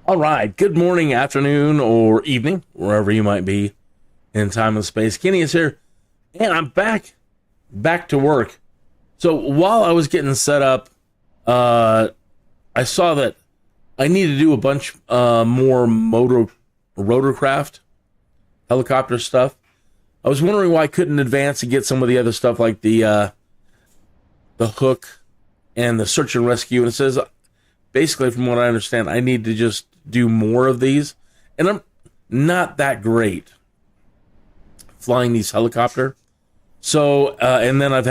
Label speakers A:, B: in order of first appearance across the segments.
A: All right, good morning, afternoon, or evening, wherever you might be in time and space. Kinneas here, and I'm back to work. So while I was getting set up, I saw that I need to do a bunch more rotorcraft, helicopter stuff. I was wondering why I couldn't advance and get some of the other stuff like the hook and the search and rescue. And it says, basically, from what I understand, I need to just do more of these. And I'm not that great flying these helicopter. So, and then I've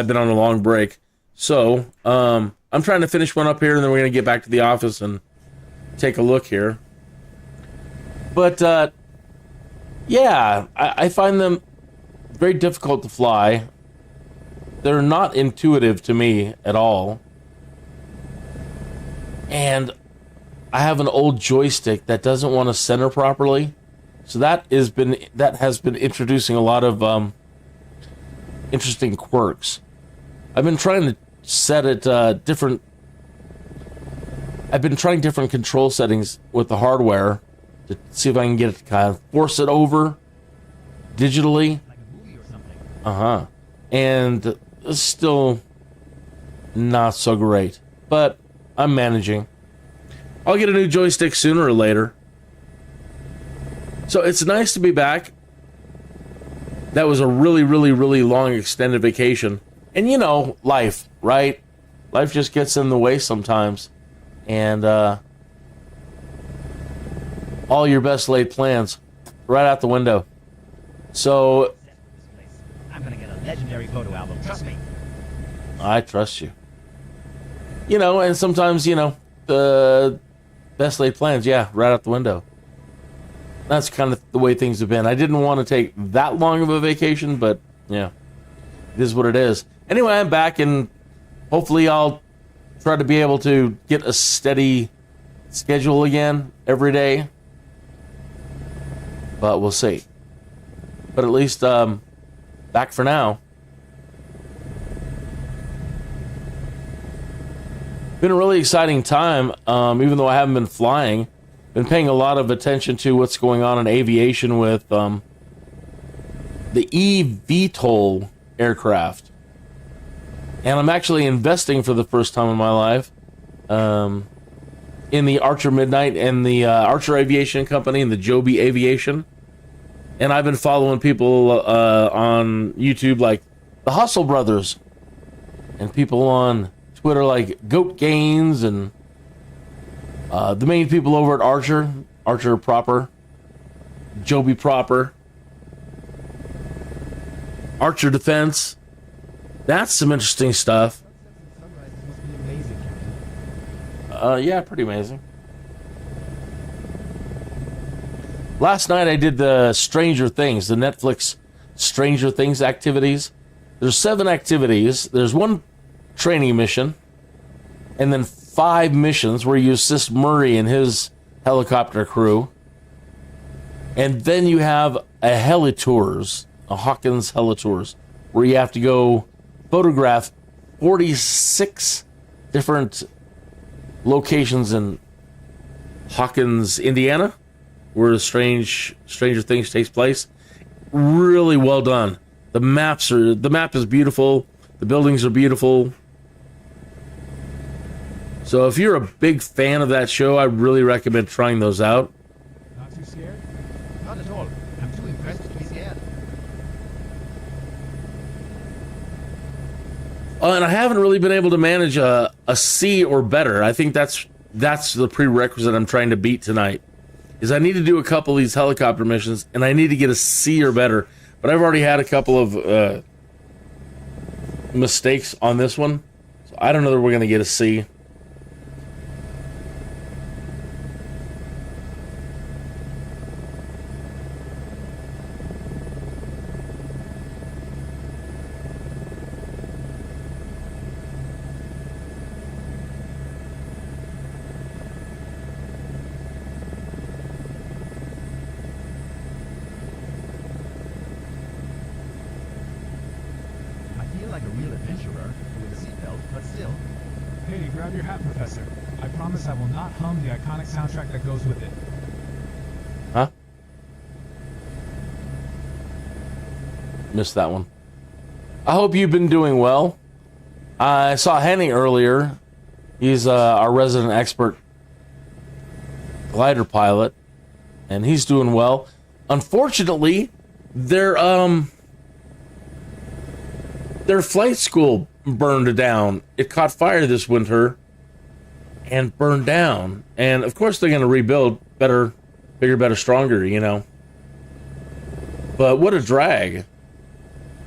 A: been on a long break. So, I'm trying to finish one up here, and then we're going to get back to the office and take a look here. But, yeah, I find them very difficult to fly. They're not intuitive to me at all. And I have an old joystick that doesn't want to center properly. So that has been introducing a lot of interesting quirks. I've been trying to set it different. I've been trying different control settings with the hardware to see if I can get it to kind of force it over digitally.
B: Like a movie or something.
A: And it's still not so great, but I'm managing. I'll get a new joystick sooner or later. So it's nice to be back. That was a really, really, really long extended vacation. And you know, life, right? Life just gets in the way sometimes. And all your best laid plans right out the window. So
B: I'm gonna get a legendary photo album, trust me.
A: I trust you. You know, and sometimes, you know, the best laid plans, yeah, right out the window. That's kind of the way things have been. I didn't want to take that long of a vacation, but yeah, it is what it is. Anyway, I'm back, and hopefully I'll try to be able to get a steady schedule again every day. But we'll see. But at least back for now. Been a really exciting time, even though I haven't been flying. Been paying a lot of attention to what's going on in aviation with the eVTOL aircraft. And I'm actually investing for the first time in my life in the Archer Midnight and the Archer Aviation Company and the Joby Aviation. And I've been following people on YouTube like the Hustle Brothers and people on Twitter like Goat Gains and the main people over at Archer proper, Joby proper, Archer Defense. That's some interesting stuff.
B: Sunrises must be amazing, Captain.
A: Yeah, pretty amazing. Last night I did the Stranger Things, the Netflix Stranger Things activities. There's 7 activities. There's one training mission, and then 5 missions where you assist Murray and his helicopter crew. And then you have a helitours, a Hawkins helitours, where you have to go photograph 46 different locations in Hawkins, Indiana, where Stranger Things takes place. Really well done. The map is beautiful. The buildings are beautiful. So if you're a big fan of that show, I really recommend trying those out.
B: Not too scared? Not at all. I'm too impressed to be scared.
A: And I haven't really been able to manage a C or better. I think that's the prerequisite I'm trying to beat tonight. Is I need to do a couple of these helicopter missions, and I need to get a C or better. But I've already had a couple of mistakes on this one, so I don't know that we're going to get a C.
B: I feel like a real adventurer with a seatbelt, but still. Hey, grab your hat, Professor. I promise I will not hum the iconic soundtrack that goes with it.
A: Huh? Missed that one. I hope you've been doing well. I saw Henny earlier. He's our resident expert glider pilot, and he's doing well. Unfortunately, their flight school burned down. It caught fire this winter and burned down. And of course, they're going to rebuild better, bigger, better, stronger, you know. But what a drag.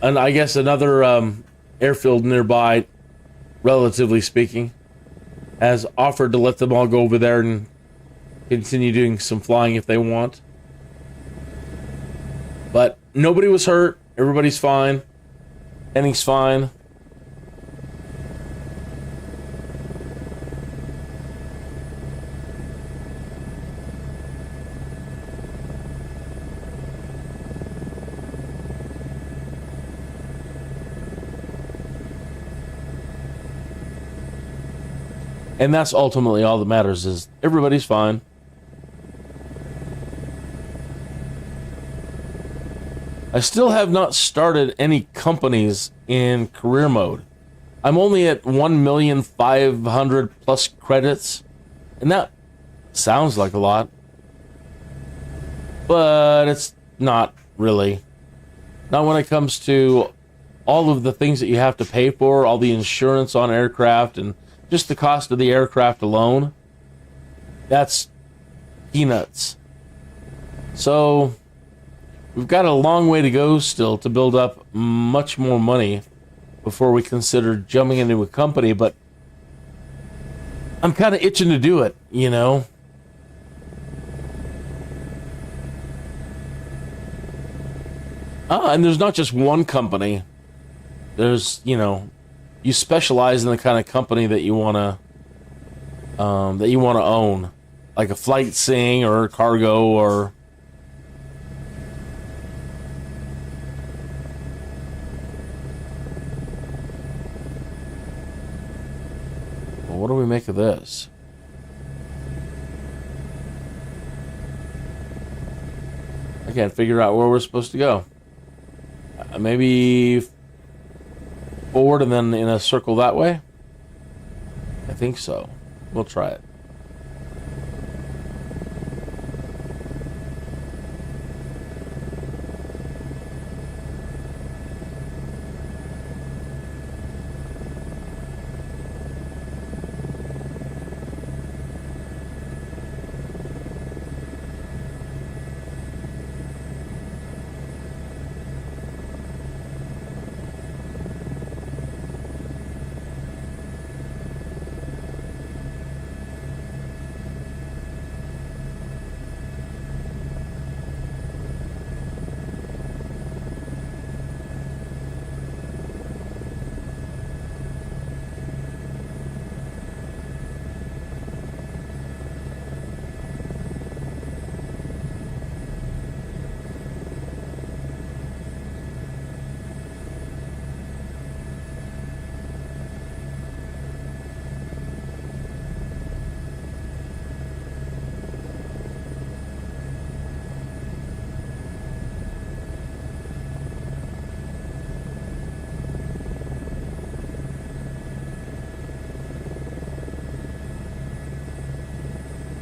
A: And I guess another airfield nearby, relatively speaking, has offered to let them all go over there and continue doing some flying if they want. But nobody was hurt. Everybody's fine. Henny's fine. And that's ultimately all that matters, is everybody's fine. I still have not started any companies in career mode. I'm only at 1,500,000 plus credits, and that sounds like a lot, but it's not really. Not when it comes to all of the things that you have to pay for, all the insurance on aircraft, and just the cost of the aircraft alone. That's peanuts. So we've got a long way to go still to build up much more money before we consider jumping into a company, but I'm kind of itching to do it, you know. And there's not just one company. There's, you know, you specialize in the kind of company that you want to own, like a flight sing or cargo or. Well, what do we make of this? I can't figure out where we're supposed to go. Maybe forward and then in a circle that way? I think so. We'll try it.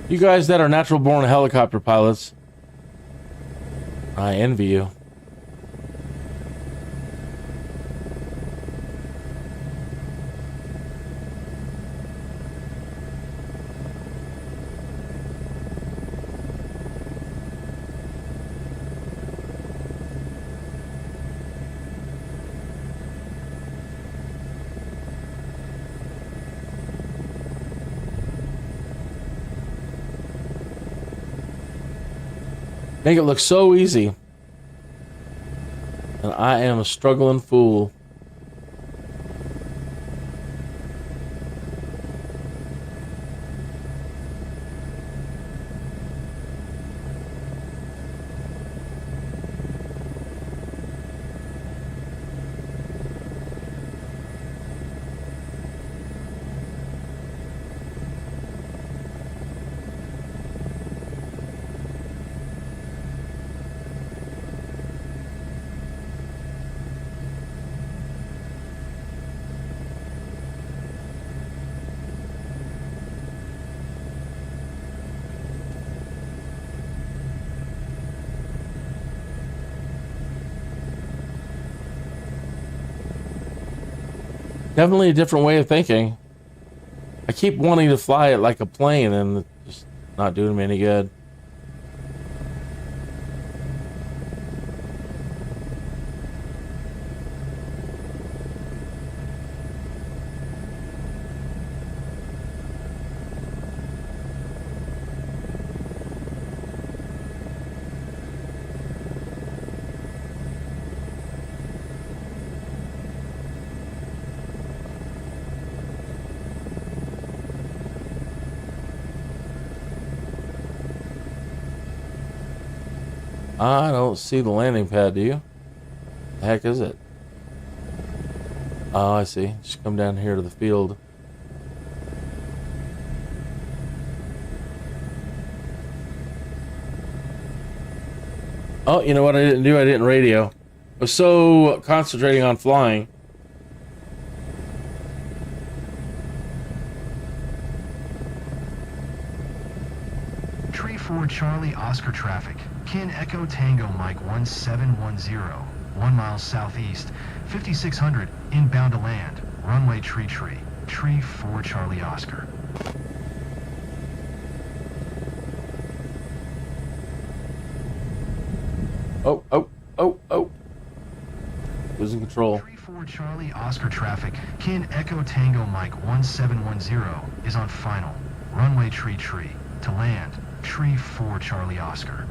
A: You guys that are natural born helicopter pilots, I envy you. Make it look so easy. And I am a struggling fool. Definitely a different way of thinking. I keep wanting to fly it like a plane and it's just not doing me any good. I don't see the landing pad, do you? The heck is it? Oh, I see. Just come down here to the field. Oh, you know what I didn't do? I didn't radio. I was so concentrating on flying.
C: Tree 4 Charlie Oscar traffic. Kin Echo Tango Mike 1710. 1 mile southeast. 5600 inbound to land. Runway Tree. Tree 4 Charlie Oscar.
A: Oh. Losing control.
C: Tree 4 Charlie Oscar traffic. Kin Echo Tango Mike 1710 is on final. Runway Tree. To land. Tree 4 Charlie Oscar.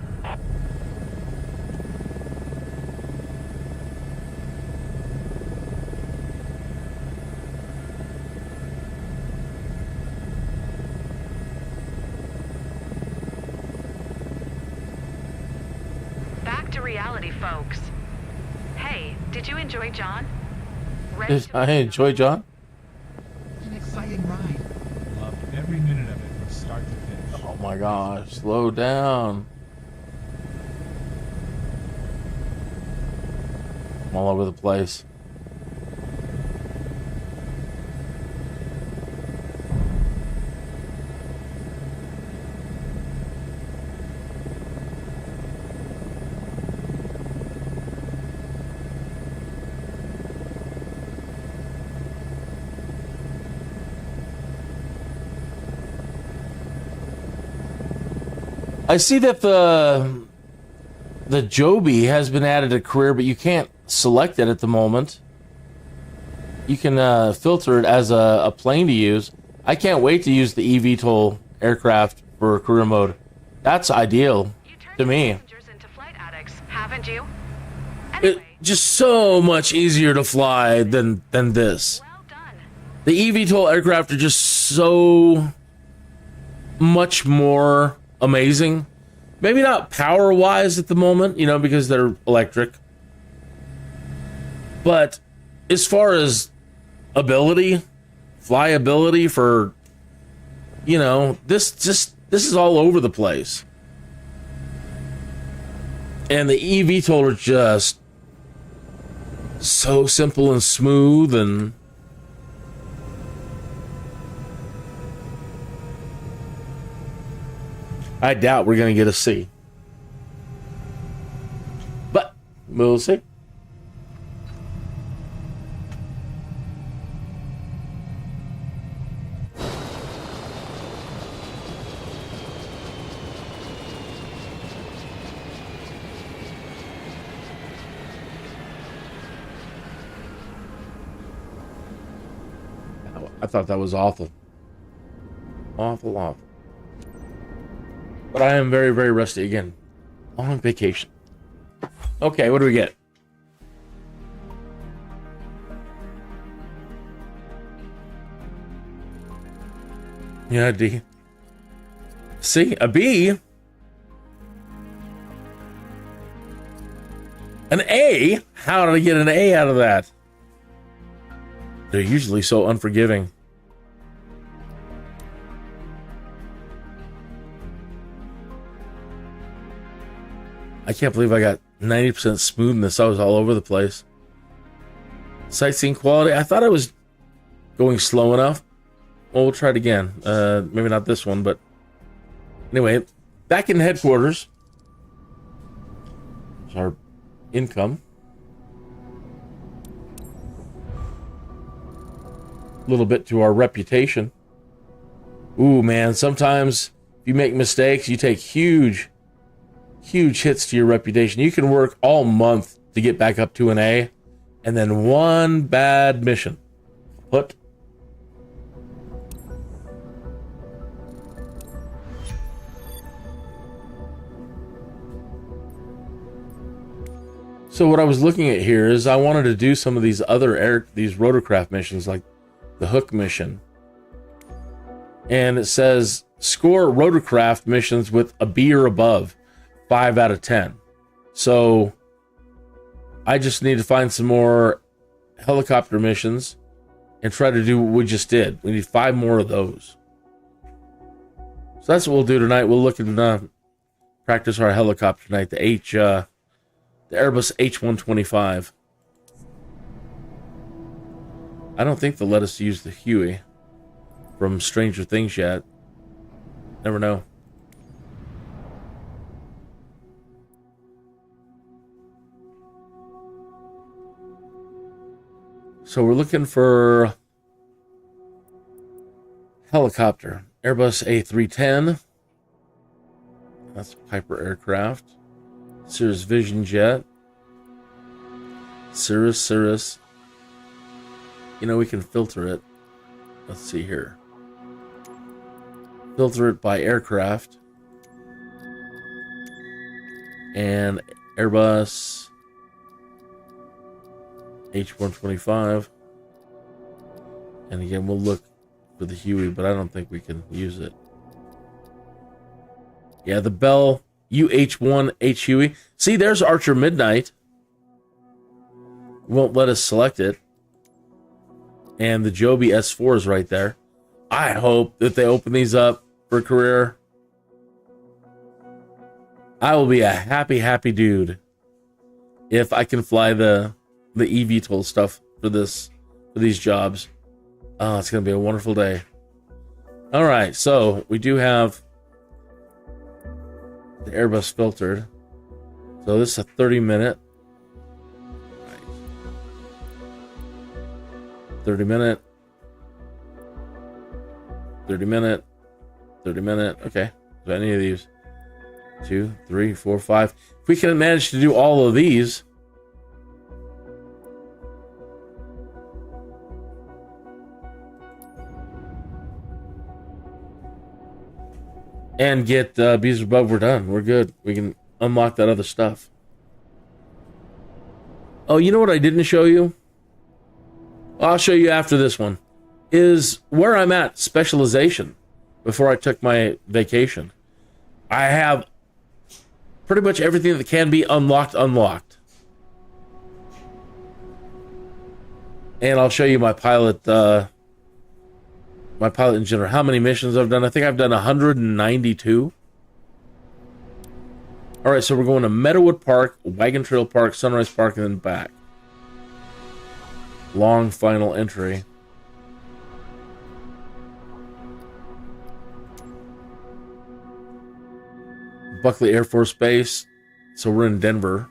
D: Back to reality, folks. Hey, did you enjoy John?
A: I enjoy John.
B: An exciting ride. Loved every minute of it from start to finish.
A: Oh my gosh, slow down. I'm all over the place. I see that the Joby has been added to career, but you can't select it at the moment. You can filter it as a plane to use. I can't wait to use the eVTOL aircraft for career mode. That's ideal to me.
D: Into flight addicts, haven't you?
A: It's just so much easier to fly than this.
D: Well done.
A: The eVTOL aircraft are just so much more amazing. Maybe not power-wise at the moment, you know, because they're electric. But as far as ability, flyability for, you know, this is all over the place. And the eVTOL are just so simple and smooth, and I doubt we're going to get a C. But we'll see. I thought that was awful. Awful. But I am very, very rusty again. On vacation. Okay, what do we get? Yeah, a D. C, a B. An A? How did I get an A out of that? They're usually so unforgiving. I can't believe I got 90% smoothness. I was all over the place. Sightseeing quality. I thought I was going slow enough. Well, we'll try it again. Maybe not this one, but anyway, back in headquarters. There's our income. little bit to our reputation. Ooh, man, sometimes if you make mistakes, you take huge hits to your reputation. You can work all month to get back up to an A, and then one bad mission. What? So what I was looking at here is I wanted to do some of these other these rotorcraft missions, like the Hook mission. And it says score rotorcraft missions with a B or above, 5 out of 10. So I just need to find some more helicopter missions and try to do what we just did. We need 5 more of those. So that's what we'll do tonight. We'll look and practice our helicopter tonight, the Airbus H-125. I don't think they'll let us use the Huey from Stranger Things yet. Never know. So we're looking for helicopter. Airbus A310. That's Piper aircraft. Cirrus Vision Jet. Cirrus. You know, we can filter it. Let's see here. Filter it by aircraft. And Airbus H-125. And again, we'll look for the Huey, but I don't think we can use it. Yeah, the Bell UH-1H Huey. See, there's Archer Midnight. Won't let us select it. And the Joby S4 is right there. I hope that they open these up for career. I will be a happy dude if I can fly the eVTOL stuff for these jobs. Oh, it's gonna be a wonderful day. All right, so we do have the Airbus filtered. So this is a 30-minute. 30-minute. 30-minute. 30-minute. Okay. So any of these. 2, 3, 4, 5. If we can manage to do all of these. And get Bees Above, we're done. We're good. We can unlock that other stuff. Oh, you know what I didn't show you? I'll show you after this one. Is where I'm at, Specialization, before I took my vacation. I have pretty much everything that can be unlocked. And I'll show you my pilot in general. How many missions I've done? I think I've done 192. All right, so we're going to Meadowood Park, Wagon Trail Park, Sunrise Park, and then back. Long final entry. Buckley Air Force Base. So we're in Denver.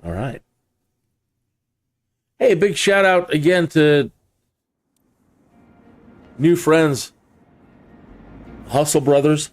A: All right. Hey, big shout out again to new friends, Hustle Brothers.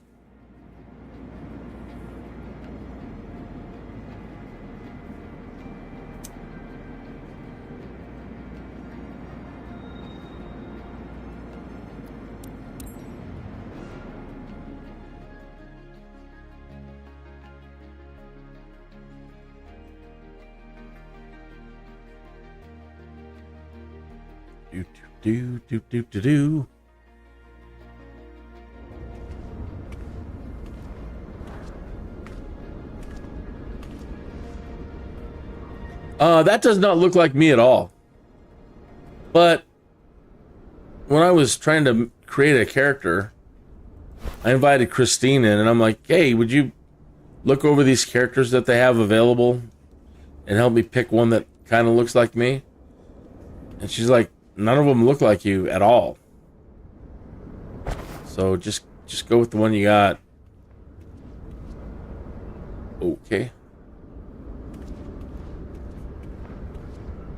A: Do. That does not look like me at all. But when I was trying to create a character, I invited Christine in, and I'm like, hey, would you look over these characters that they have available and help me pick one that kind of looks like me? And she's like, none of them look like you at all. So just go with the one you got. Okay.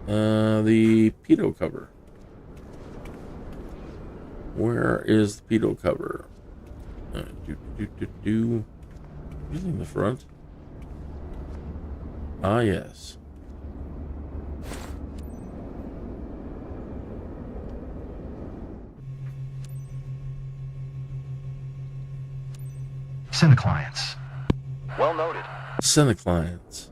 A: The pedo cover. Where is the pedo cover? Using the front. Ah, yes.
C: Send the clients.
E: Well noted.
A: Send the clients.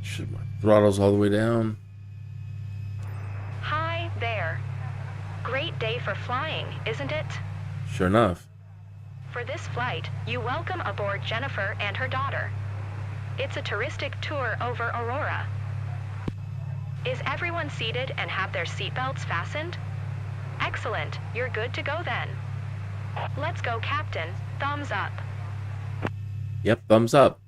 A: Should my throttle's all the way down?
D: Hi there. Great day for flying, isn't it?
A: Sure enough.
D: For this flight, you welcome aboard Jennifer and her daughter. It's a touristic tour over Aurora. Is everyone seated and have their seatbelts fastened? Excellent. You're good to go then. Let's go, Captain. Thumbs up.
A: Yep, thumbs up.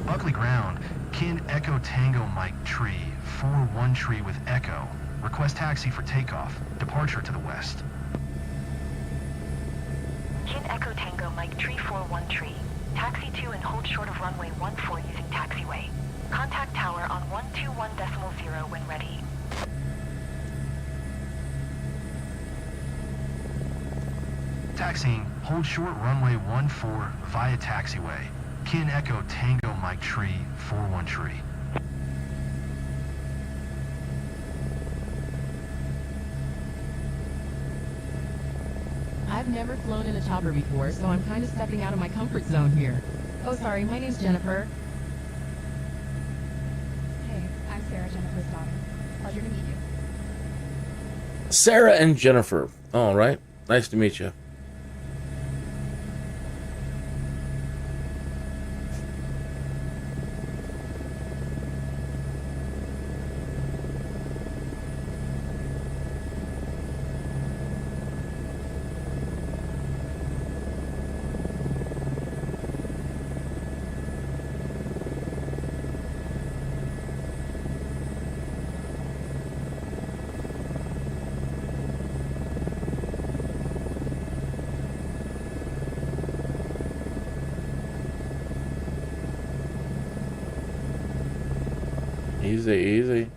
C: Buckley ground. Kin Echo Tango Mike Tree. 4-1 tree with Echo. Request taxi for takeoff. Departure to the west.
F: Kin Echo Tango Mike Tree 4-1 tree. Taxi to and hold short of runway 14 using taxiway. Contact tower on 121.0 when ready.
C: Taxiing. Hold short runway 14 via taxiway. Kin Echo Tango Mike Tree 4-1 tree.
G: I've never flown in a chopper before, so I'm kind of stepping out of my comfort zone here. Oh, sorry, my name's Jennifer.
H: Hey, I'm Sarah, Jennifer's daughter. Pleasure to meet you.
A: Sarah and Jennifer. All right. Nice to meet you. Easy, easy.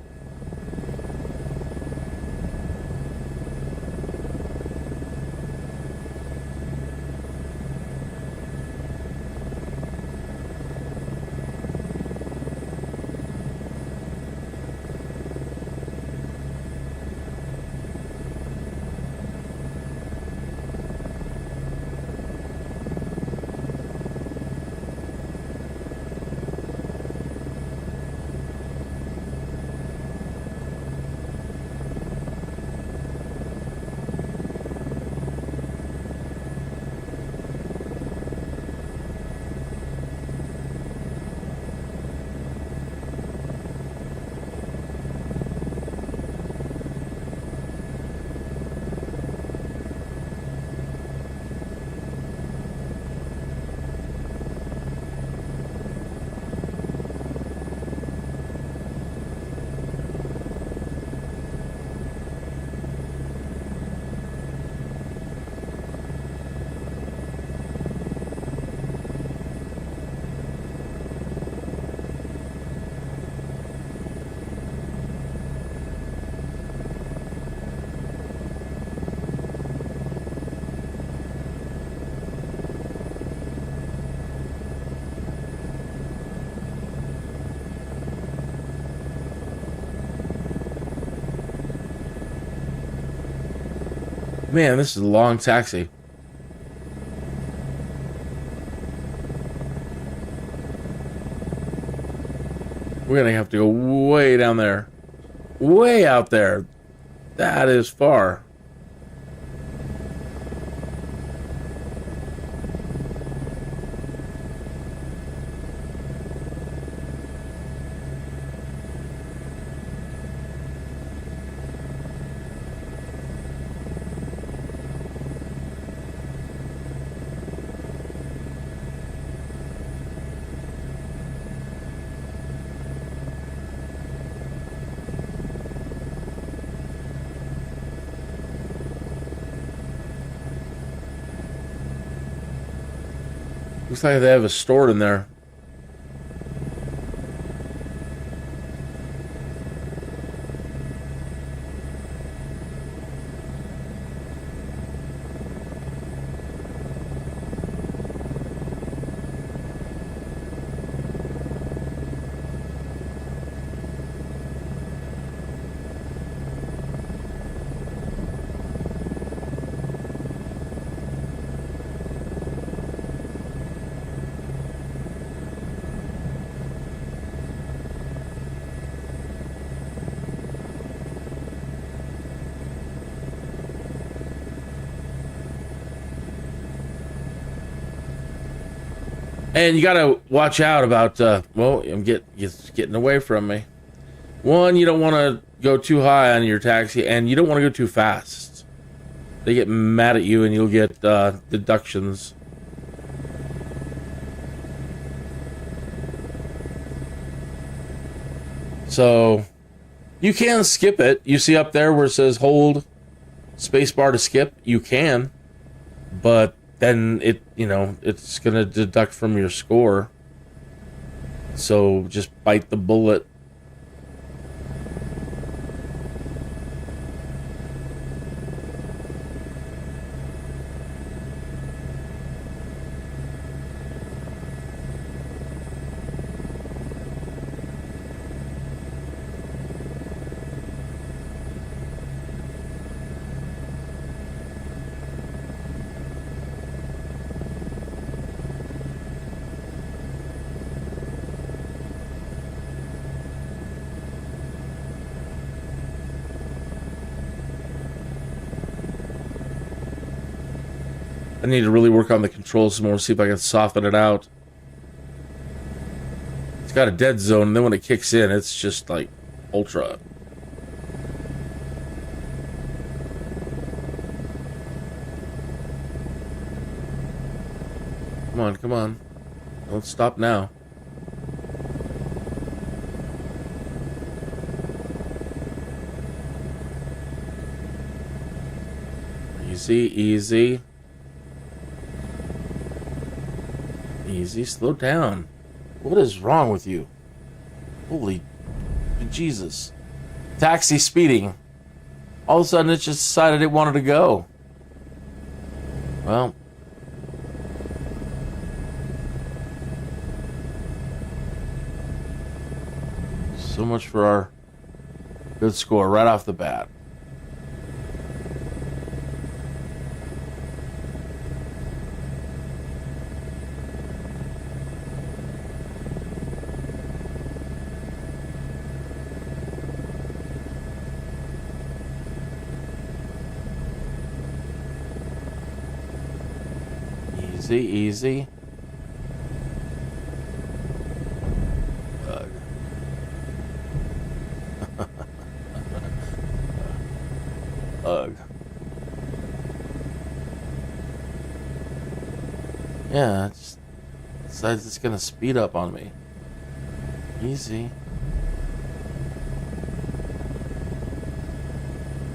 A: Man, this is a long taxi. We're gonna have to go way down there. Way out there. That is far. Looks like they have a store in there. And you gotta watch out about, well, it's getting away from me. One, you don't want to go too high on your taxi, and you don't want to go too fast. They get mad at you, and you'll get deductions. So, you can skip it. You see up there where it says hold spacebar to skip? You can, but then it's gonna deduct from your score. So just bite the bullet. I need to really work on the controls some more, see if I can soften it out. It's got a dead zone, and then when it kicks in, it's just like ultra. Come on, come on. Don't stop now. Easy, easy. Easy, slow down. What is wrong with you? Holy Jesus. Taxi speeding. All of a sudden it just decided it wanted to go. Well. So much for our good score right off the bat. Easy, easy. Ugh. Ugh. Yeah, it just decides it's gonna speed up on me. Easy.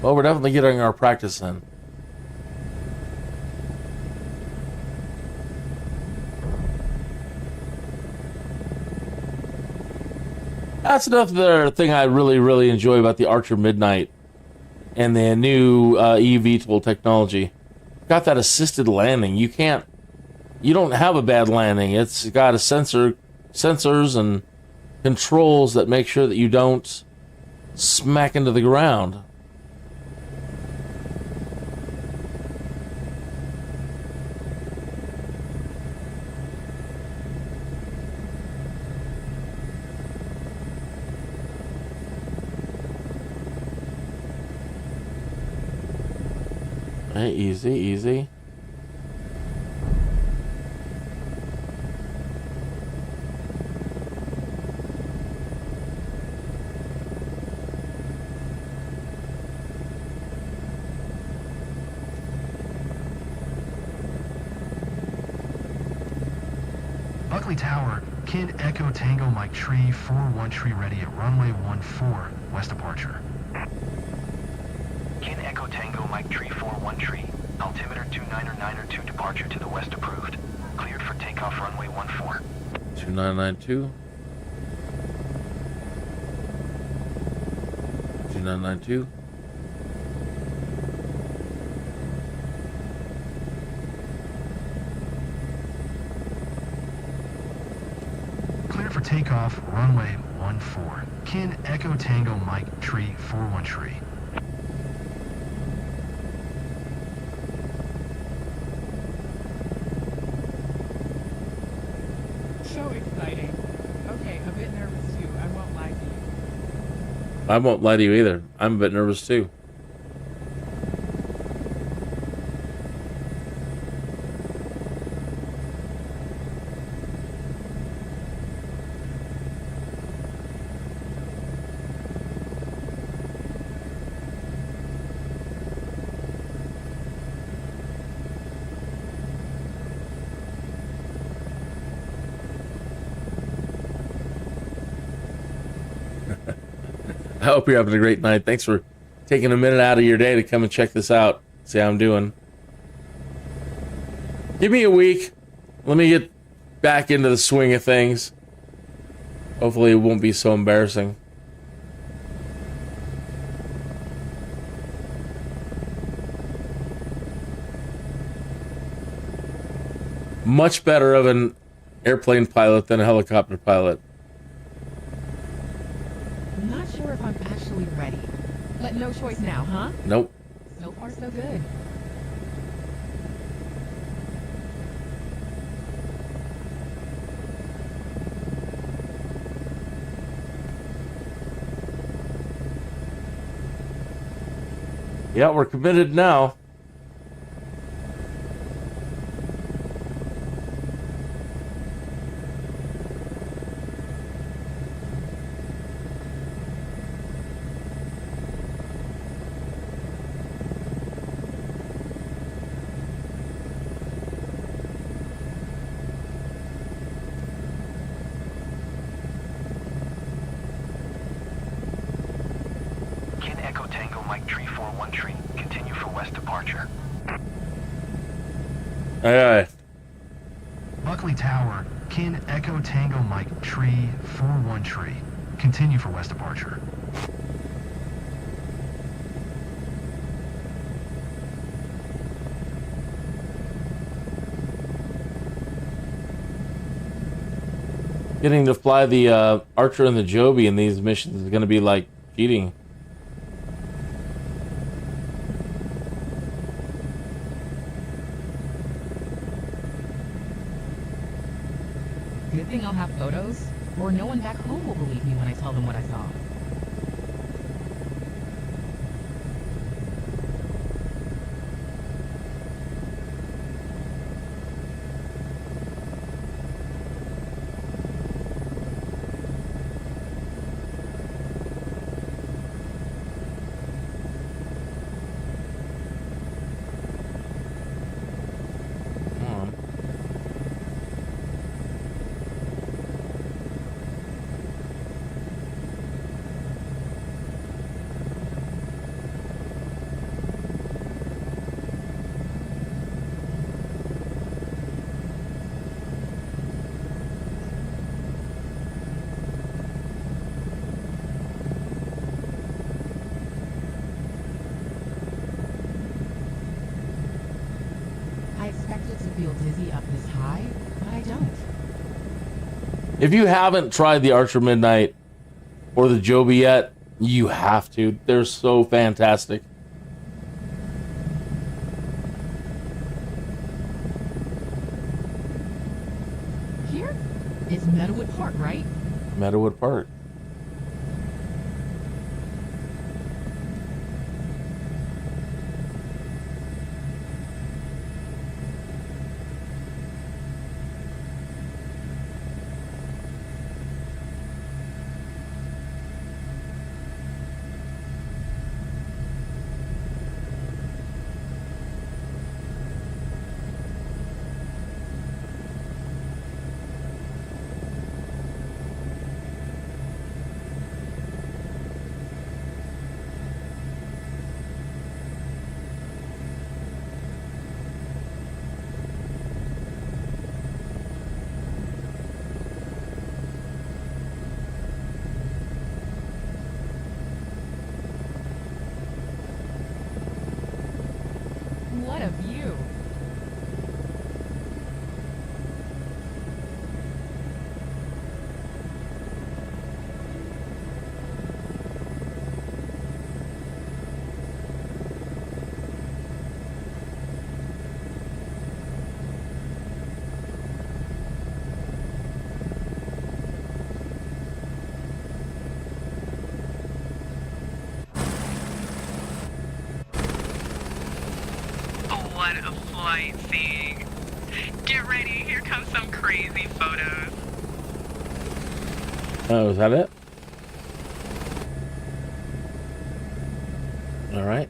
A: Well, we're definitely getting our practice in. That's another thing I really enjoy about the Archer Midnight and the new eVTOL technology. Got that assisted landing. You don't have a bad landing. It's got sensors and controls that make sure that you don't smack into the ground. Hey, easy, easy.
C: Buckley Tower, Kid Echo Tango Mike Tree 41 tree ready at runway 14, west departure.
E: Kid Echo Tango Mike Tree 41 tree. Altimeter 29992 departure to the west approved. Cleared for takeoff runway 14.
A: 2992. 2992.
C: Cleared for takeoff, runway 14. Kin Echo Tango Mike Tree 41 tree.
G: So exciting. Okay, a bit nervous too. I won't lie to you.
A: I won't lie to you either. I'm a bit nervous too. I hope you're having a great night. Thanks for taking a minute out of your day to come and check this out. See how I'm doing. Give me a week. Let me get back into the swing of things. Hopefully it won't be so embarrassing. Much better of an airplane pilot than a helicopter pilot.
G: I'm not sure if I'm actually ready. But no choice now, huh?
A: Nope.
G: So far, so good.
A: Yeah, we're committed now.
E: Kid Echo Tango Mike Tree 41 tree. Continue for west departure.
A: Aye, aye.
C: Buckley Tower, Kin Echo Tango Mike Tree 41 tree. Continue for west departure.
A: Getting to fly the Archer and the Joby in these missions is going to be like cheating.
G: Good thing I'll have photos, or no one back home will believe me when I tell them what I saw. I expected to feel dizzy up this high, but I don't.
A: If you haven't tried the Archer Midnight or the Joby yet, you have to. They're so fantastic.
G: Here? It's Meadowood Park, right?
A: Meadowood Park.
I: crazy photos.
A: Oh, is that it? All right.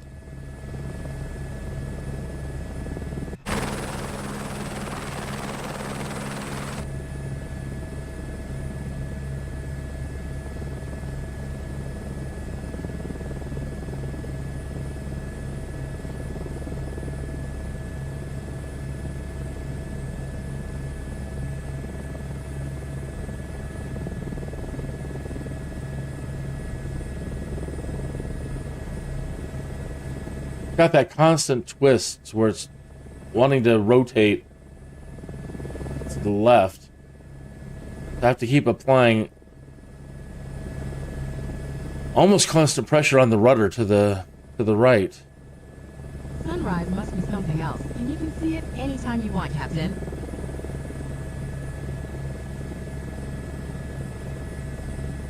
A: Got that constant twist where it's wanting to rotate to the left. I have to keep applying almost constant pressure on the rudder to the right.
G: Sunrise must be something else, and you can see it anytime you want, Captain.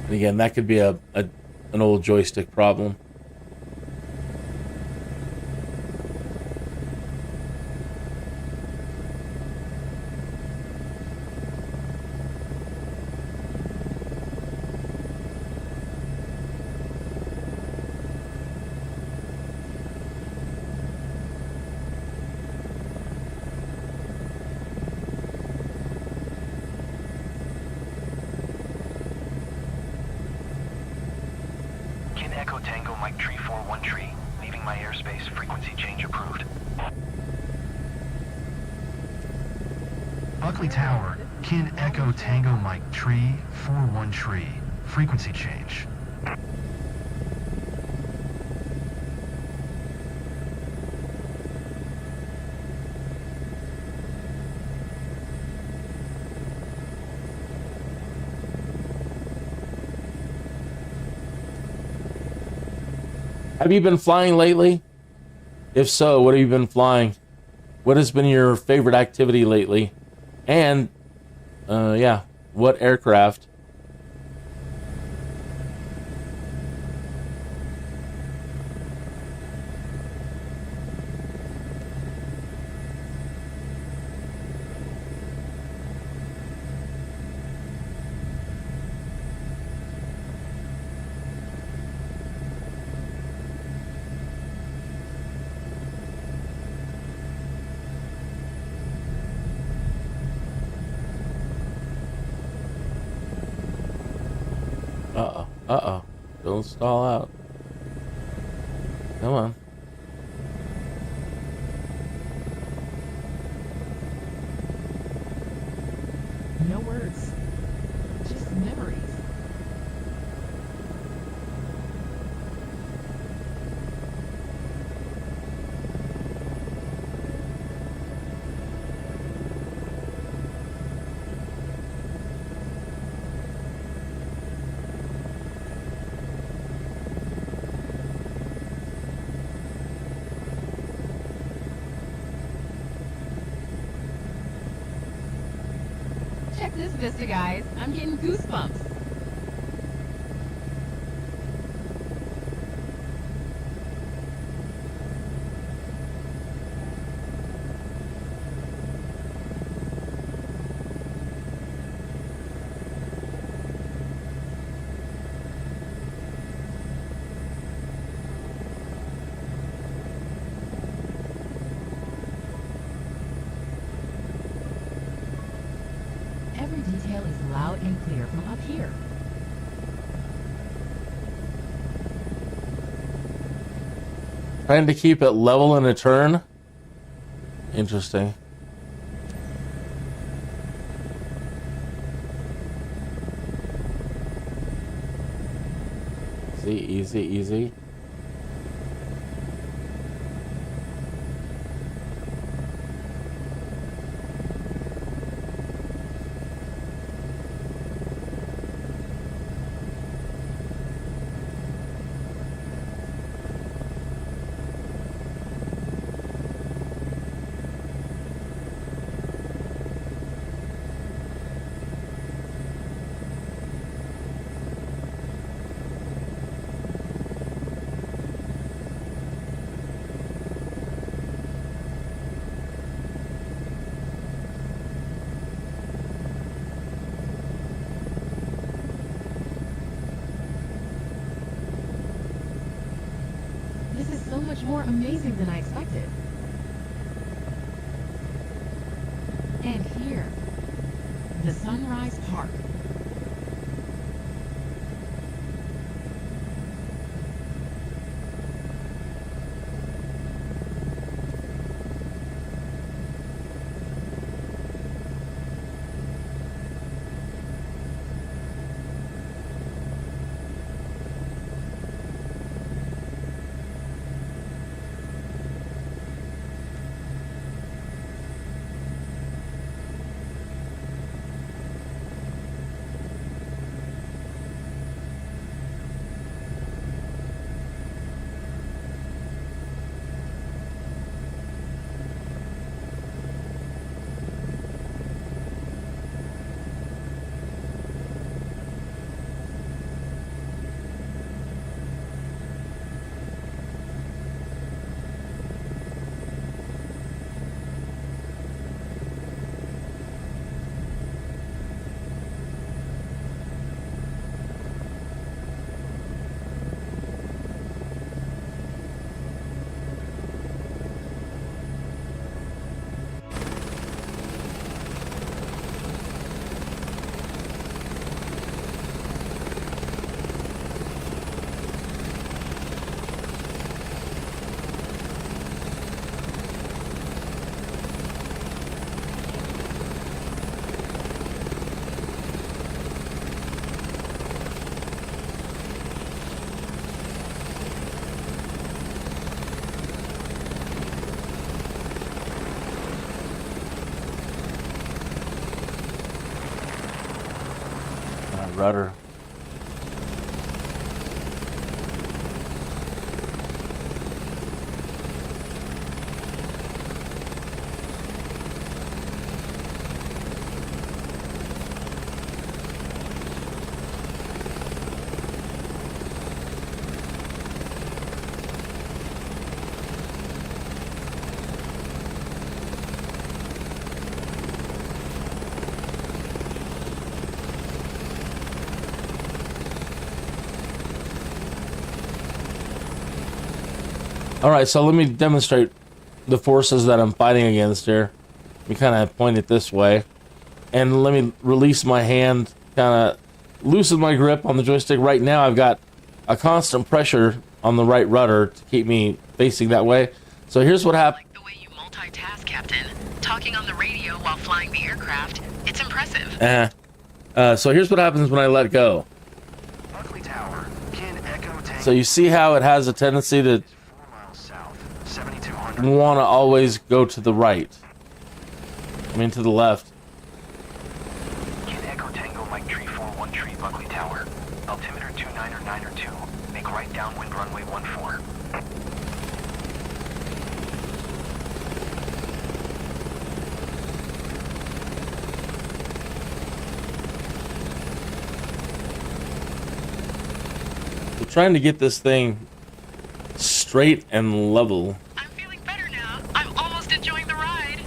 A: And again, that could be an old joystick problem.
E: Echo Tango Mike Tree 41 Tree, leaving my airspace, frequency change approved.
C: Buckley Tower, Kin Echo Tango Mike Tree 41 Tree, frequency change.
A: Have you been flying lately? If so, what have you been flying? What has been your favorite activity lately? And, yeah, what aircraft? Uh-oh. Don't stall out. Come on.
G: No words. Just memories. Check this vista, guys. I'm getting goosebumps. Every detail is loud and clear from up here.
A: Trying to keep it level in a turn. Interesting. Easy, easy.
G: so much more amazing than I expected. And here, the Sunrise Park.
A: Rudder. All right, so let me demonstrate the forces that I'm fighting against here. Let me kind of point it this way. And let me release my hand, kind of loosen my grip on the joystick. Right now, I've got a constant pressure on the right rudder to keep me facing that way. So here's what happened.
I: I like the way you multitask, Captain. Talking on the radio while flying the aircraft. It's impressive.
A: So here's what happens when I let go.
C: Buckley Tower, Kin Echo Tango.
A: So you see how it has a tendency to
C: 4 miles south, 7200.
A: want to always go to the right. I mean, to the left.
E: Kin Echo Tango Mike Tree 41 Tree Buckley Tower. Altimeter 29902. Make right downwind runway 14.
A: We're trying to get this thing straight and level.
I: I'm feeling better now. I'm almost enjoying the ride.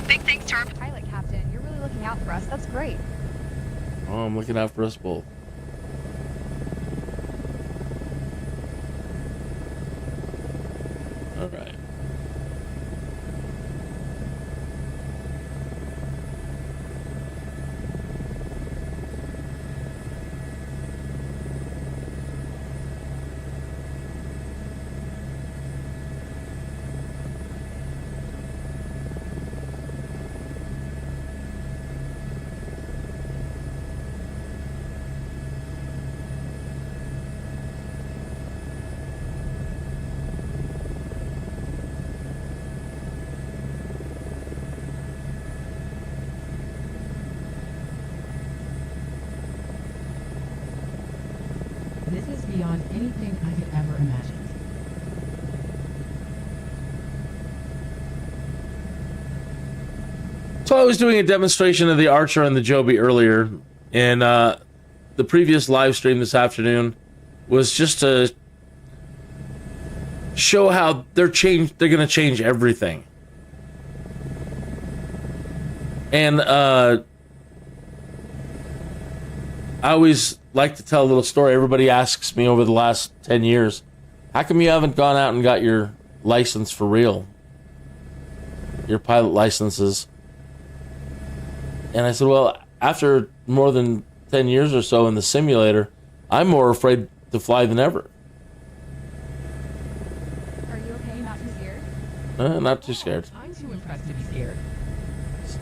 I: Big thanks to our
H: Pilot Captain, you're really looking out for us. That's great.
A: Oh, I'm looking out for us both. All right.
G: This is beyond anything I could ever imagine.
A: So I was doing a demonstration of the Archer and the Joby earlier, and the previous live stream this afternoon was just to show how they're going to change everything. And I always like to tell a little story. Everybody asks me over the last 10 years, how come you haven't gone out and got your license for real? Your pilot licenses. And I said, well, after more than 10 years or so in the simulator, I'm more afraid to fly than ever.
H: Are you okay? Not too scared?
A: Not too scared.
G: I'm too impressed to be scared.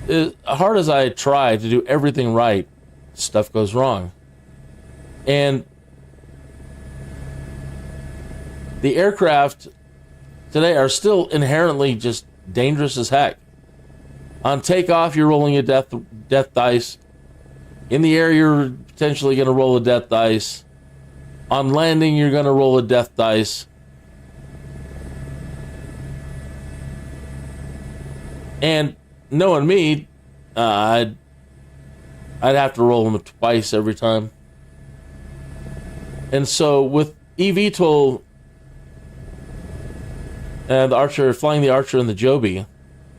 A: As hard as I try to do everything right, stuff goes wrong. And the aircraft today are still inherently just dangerous as heck. On takeoff, you're rolling a death dice. In the air, you're potentially going to roll a death dice. On landing, you're going to roll a death dice. And knowing me, I'd have to roll them twice every time. And so with eVTOL and the Archer, flying the Archer and the Joby,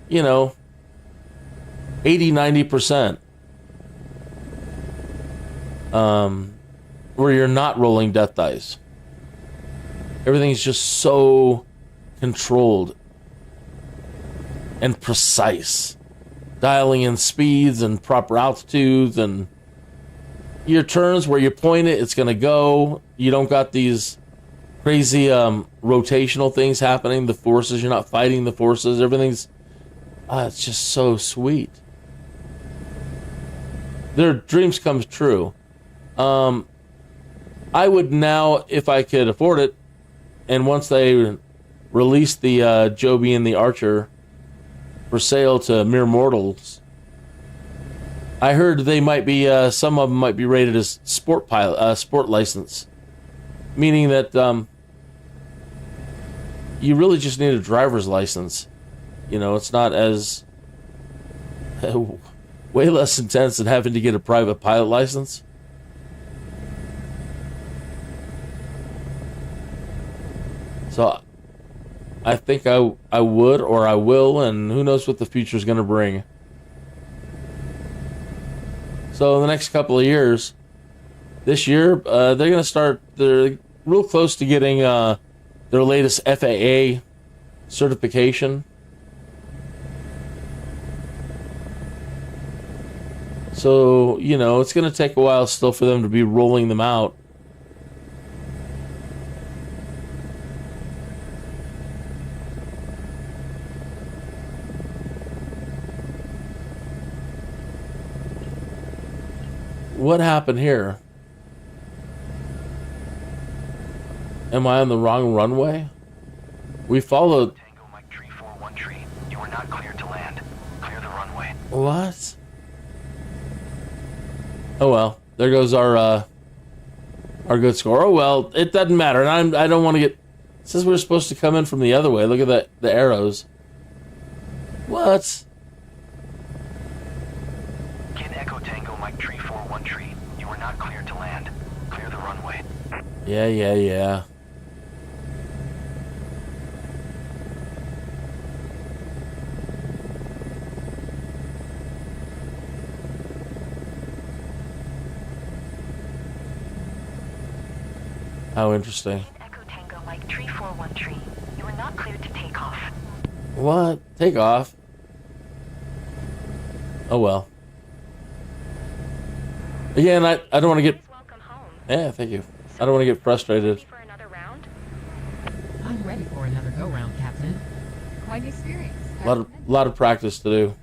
A: 80-90%. Where you're not rolling death dice. Everything's just so controlled and precise. Dialing in speeds and proper altitudes, and your turns where you point it, it's going to go. You don't got these crazy rotational things happening. The forces, you're not fighting the forces. Everything's, it's just so sweet. Their dreams come true. I would now, if I could afford it, and once they release the Joby and the Archer for sale to mere mortals, I heard they might be, some of them might be rated as sport license, meaning that you really just need a driver's license. It's not as way less intense than having to get a private pilot license. So I think I would, or I will, and who knows what the future is going to bring. So in the next couple of years, this year, they're going to start, they're real close to getting their latest FAA certification. So, it's going to take a while still for them to be rolling them out. What happened here? Am I on the wrong runway? We followed...
E: Tango Mike Tree 41 Tree. You are not cleared to land. Clear the runway.
A: What? Oh well, there goes our good score. Oh well, it doesn't matter. And I don't want to get... It says we're supposed to come in from the other way. Look at the arrows. What?
E: Kin Echo Tango Mike Tree 41 Tree. You are not cleared to land. Clear the runway.
A: Yeah. How interesting.
F: Kin Echo Tango Mike Tree 41 Tree. You are not cleared to take off.
A: What? Take off? Oh well. Again, I don't want to get...
D: Welcome home.
A: Yeah, thank you. I don't want to get frustrated.
D: Ready for another round?
G: I'm ready for another go-round, Captain.
H: Quite an experience.
A: A lot of practice to do.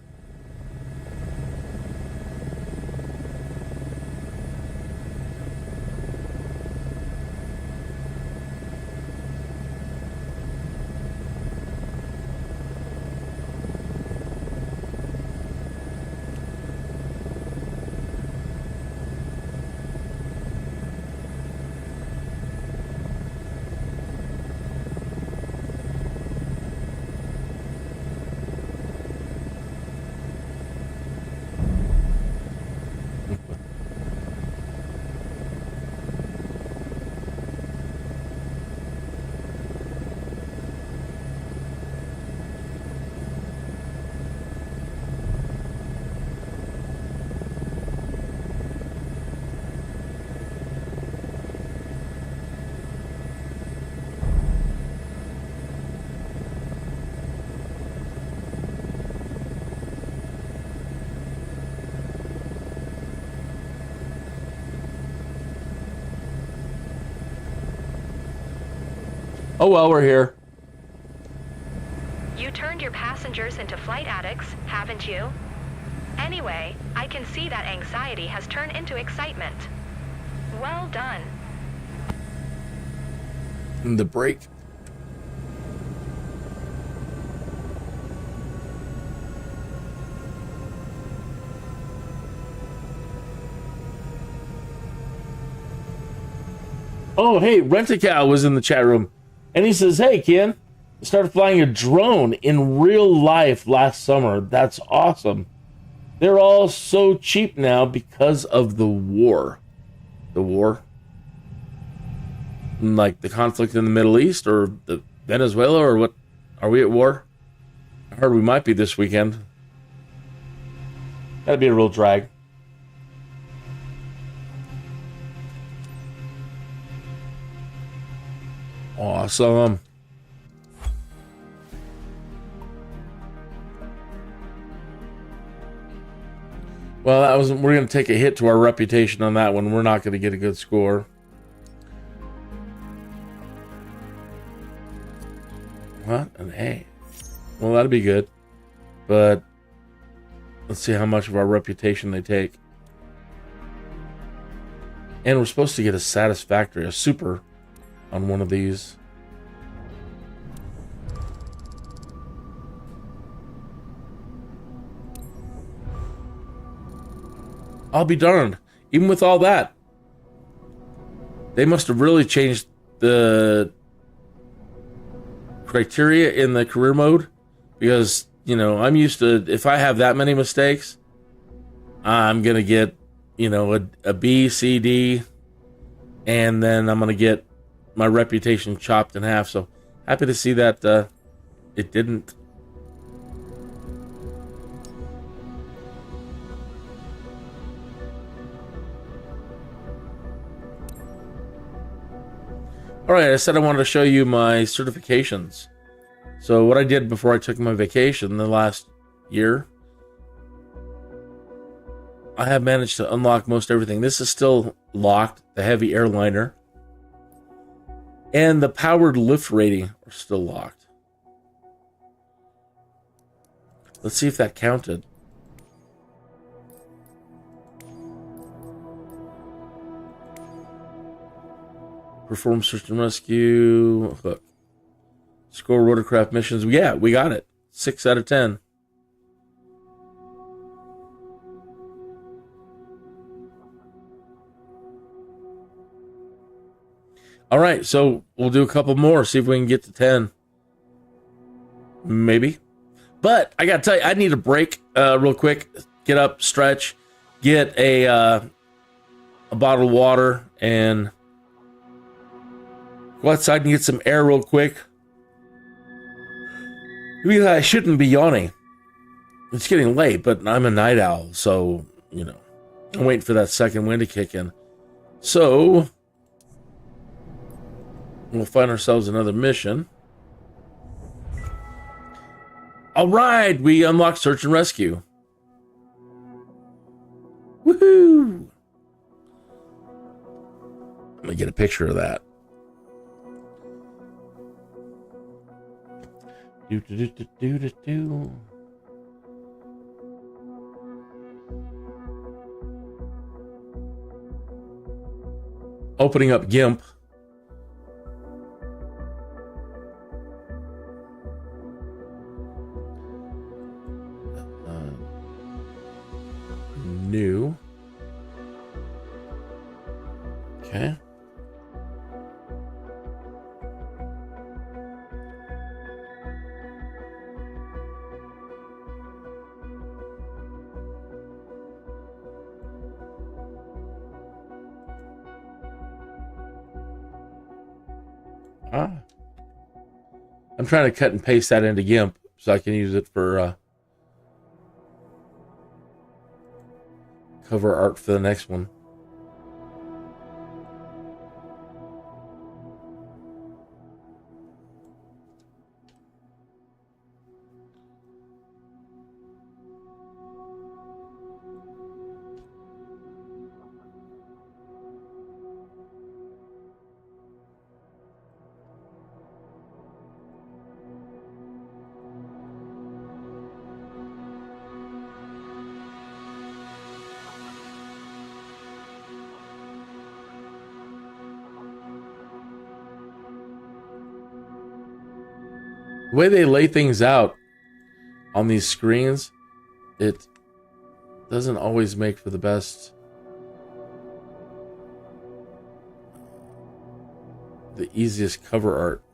A: Oh well, we're here.
D: You turned your passengers into flight addicts, haven't you? Anyway, I can see that anxiety has turned into excitement. Well done.
A: The break. Oh, hey, Rent-A-Cow was in the chat room, and he says, "Hey, Ken, I started flying a drone in real life last summer. That's awesome. They're all so cheap now because of the war." The war? Like the conflict in the Middle East or the Venezuela or what? Are we at war? I heard we might be this weekend. That'd be a real drag. Awesome. Well, we're going to take a hit to our reputation on that one. We're not going to get a good score. What? An A. Well, that'd be good. But let's see how much of our reputation they take. And we're supposed to get a satisfactory, a super on one of these. I'll be darned. Even with all that, they must have really changed the criteria in the career mode, because, you know, I'm used to, if I have that many mistakes, I'm going to get, you know, a B, C, D, and then I'm going to get my reputation chopped in half. So happy to see that it didn't. All right, I said I wanted to show you my certifications. So what I did before I took my vacation the last year, I have managed to unlock most everything. This is still locked, the heavy airliner. And the powered lift rating are still locked. Let's see if that counted. Perform search and rescue. Hook. Score rotorcraft missions. Yeah, we got it. 6 out of 10. All right, so we'll do a couple more, see if we can get to 10. Maybe. But I got to tell you, I need a break real quick. Get up, stretch, get a bottle of water, and go outside and get some air real quick. I shouldn't be yawning. It's getting late, but I'm a night owl, so, you know, I'm waiting for that second wind to kick in. So we'll find ourselves another mission. All right, we unlocked search and rescue. Woohoo! Let me get a picture of that. Do. Opening up GIMP. New. Okay. I'm trying to cut and paste that into GIMP so I can use it for cover art for the next one. The way they lay things out on these screens, it doesn't always make for the best, the easiest cover art.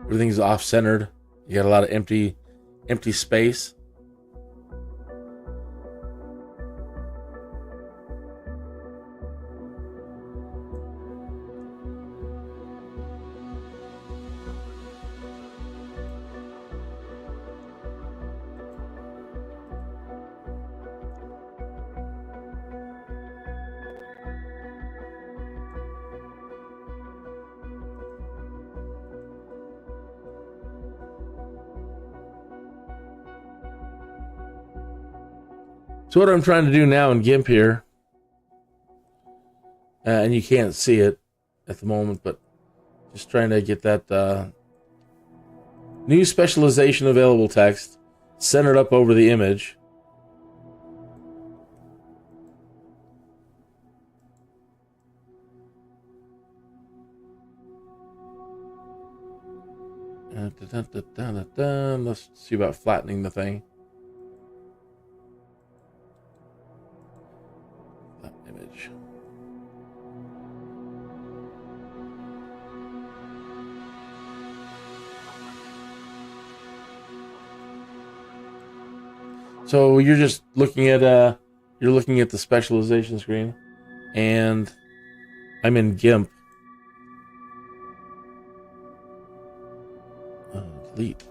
A: Everything's off-centered. You got a lot of empty space. So what I'm trying to do now in GIMP here, and you can't see it at the moment, but just trying to get that new specialization available text centered up over the image. Let's see about flattening the thing. Image. So you're just looking at the specialization screen, and I'm in GIMP. Delete.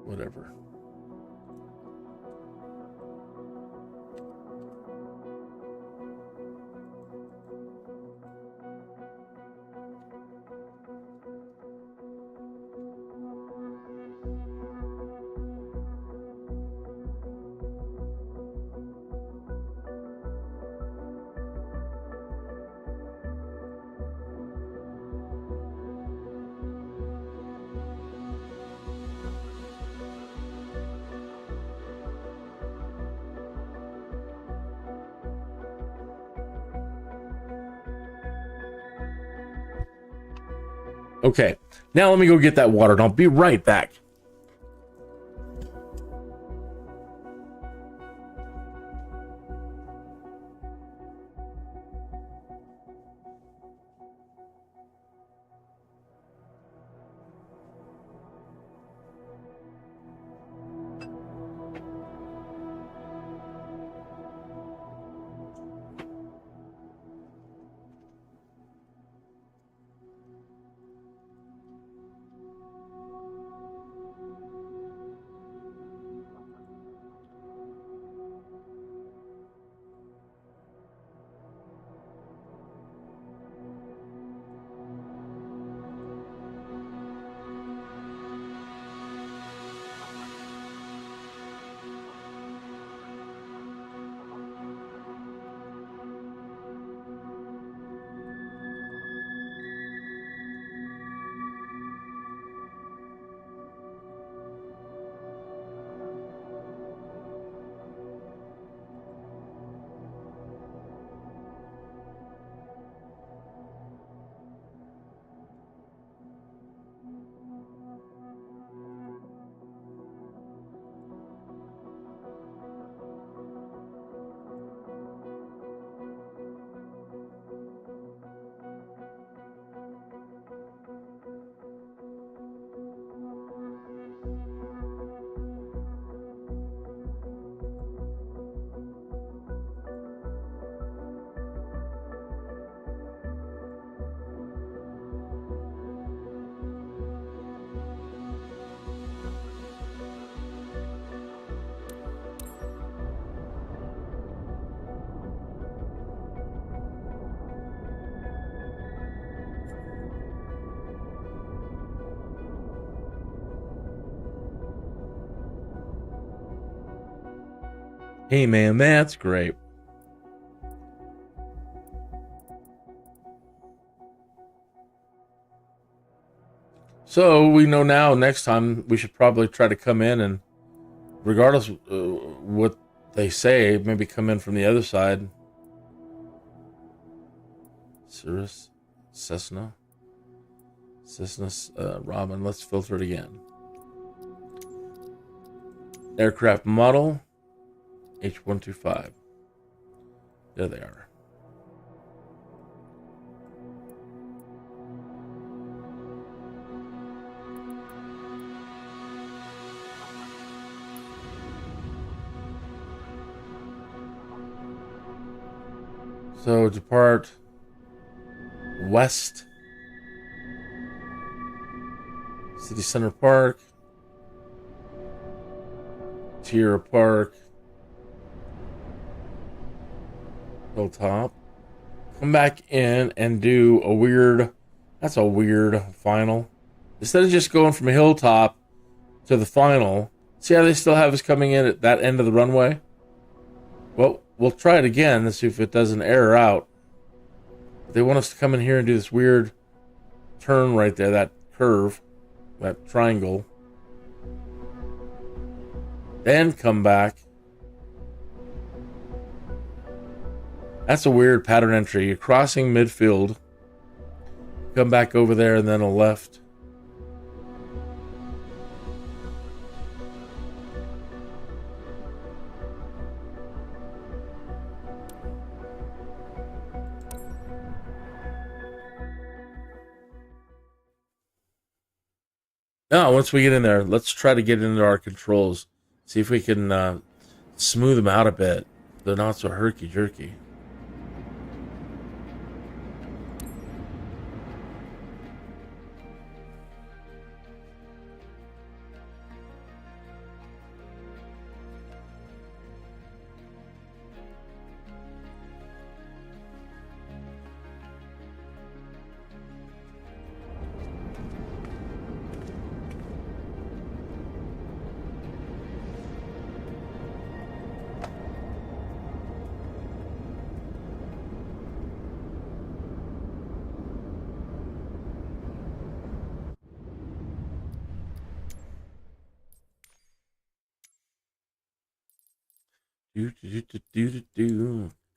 A: Whatever. Okay, now let me go get that water and I'll be right back. Hey man, that's great. So we know now next time we should probably try to come in and, regardless what they say, maybe come in from the other side. Cirrus, Cessna, Robin. Let's filter it again. Aircraft model H125. There they are. So depart west, City Center Park, Tier Park, Hilltop. Come back in and do a weird, that's a weird final. Instead of just going from Hilltop to the final, see how they still have us coming in at that end of the runway? Well, we'll try it again and see if it doesn't error out. They want us to come in here and do this weird turn right there, that curve, that triangle. Then come back. That's a weird pattern entry. You're crossing midfield. Come back over there and then a left. Now, once we get in there, let's try to get into our controls. See if we can smooth them out a bit. They're not so herky-jerky.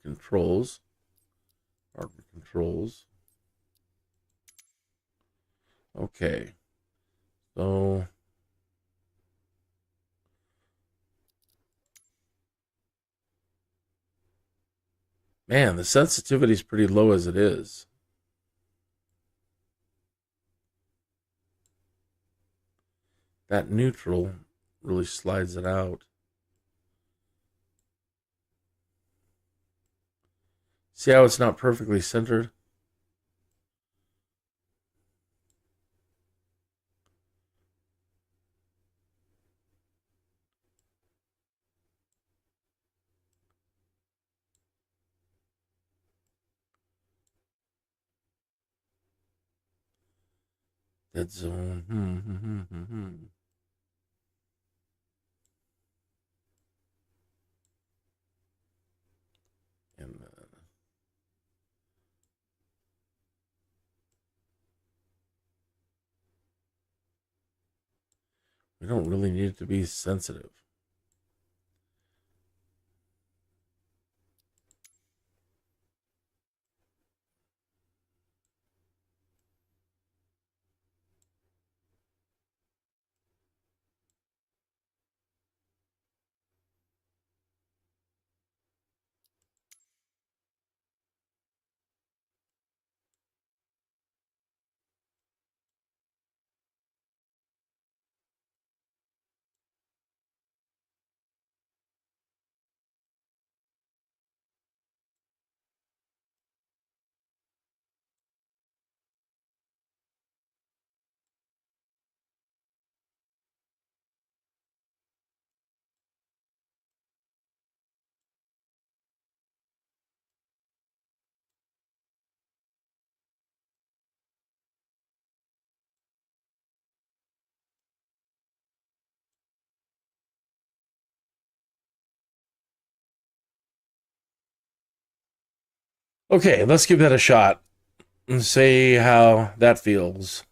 A: Controls. Hardware controls. Okay. So man, the sensitivity is pretty low as it is. That neutral really slides it out. See how it's not perfectly centered? Dead zone. And we don't really need it to be sensitive. Okay, let's give that a shot and see how that feels.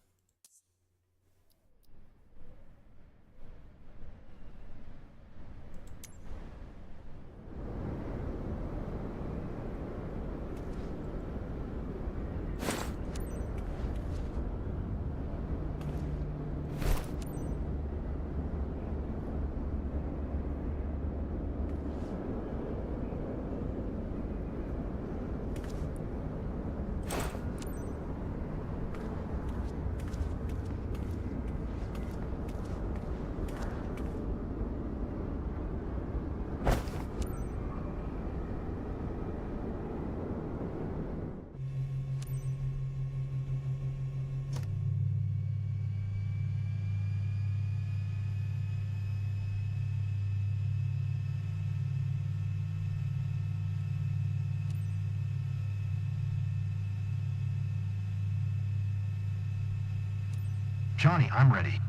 C: Johnny, I'm ready.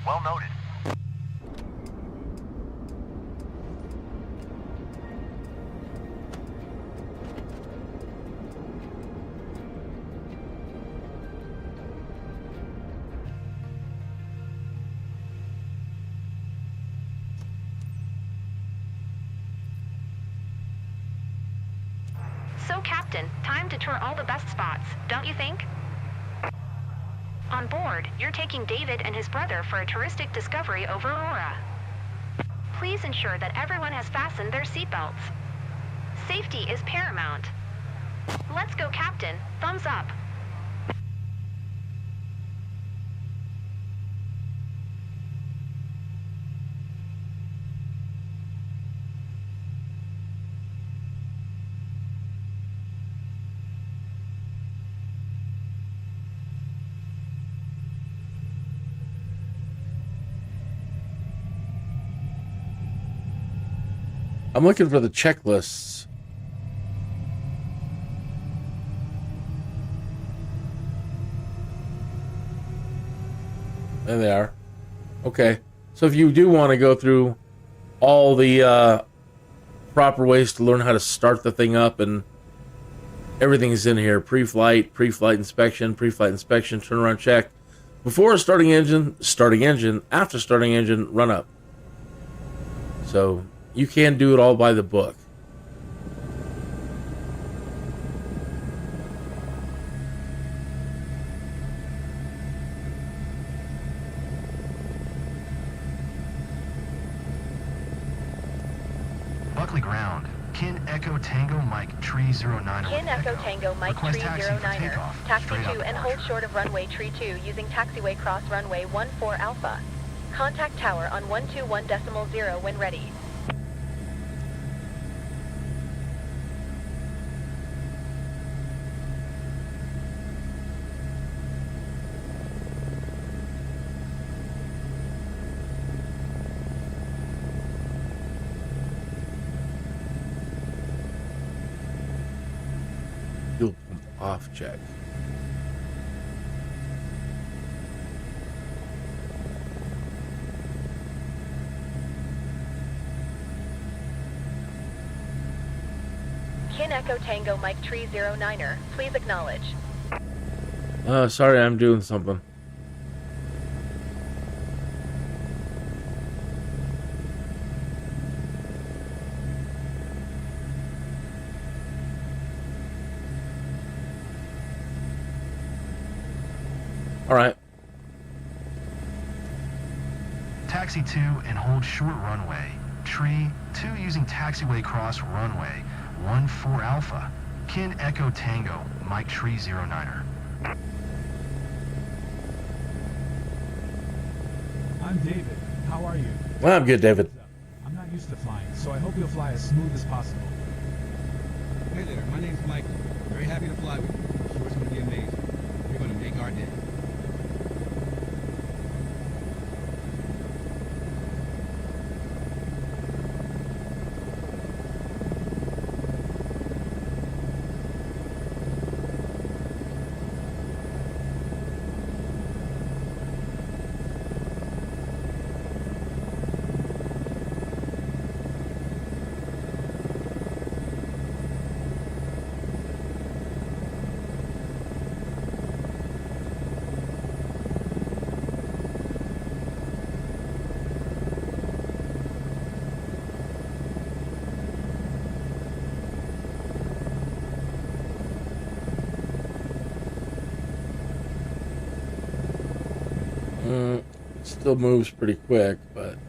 E: Well noted.
D: So, Captain, time to tour all the best spots, don't you think? On board, you're taking David and his brother for a touristic discovery over Aurora. Please ensure that everyone has fastened their seatbelts. Safety is paramount. Let's go, Captain. Thumbs up.
A: I'm looking for the checklists. There they are. Okay. So if you do want to go through all the proper ways to learn how to start the thing up, and everything is in here. Pre-flight inspection, turnaround check. Before starting engine, after starting engine, run up. So you can do it all by the book.
C: Buckley ground. Kin Echo Tango Mike Tree 09.
F: Kin Echo Tango Mike
C: Request
F: Tree
C: taxi for
F: 09er.
C: takeoff.
F: Taxi
C: Straight up
F: to and hold
C: departure.
F: short of runway Tree 2 using taxiway cross runway 14 Alpha. Contact tower on 121.0 when ready.
A: Fuel pump off check.
F: Kin Echo Tango Mike Tree 09er. Please acknowledge.
A: Sorry, I'm doing something. All right.
C: Taxi 2 and hold short runway. Tree 2 using taxiway cross runway 14 Alpha. Kin Echo Tango Mike Tree 09er.
B: I'm David. How are you?
A: Well, I'm good, David.
B: I'm not used to flying, so I hope you'll fly as smooth as possible.
J: Hey there, my name's Michael. Very happy to fly with you. I'm sure it's going to be amazing. You're going to make our day.
A: still moves pretty quick, but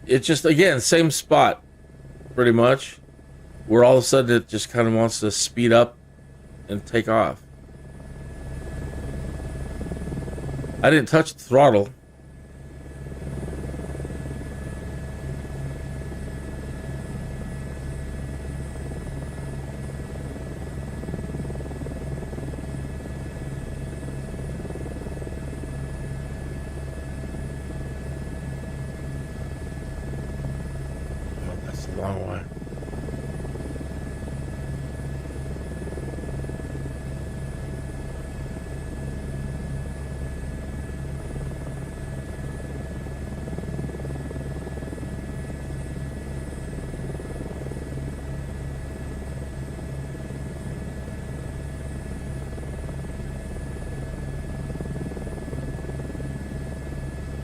A: it's just, again, same spot, pretty much, where all of a sudden it just kind of wants to speed up and take off. I didn't touch the throttle. Oh, that's a long way.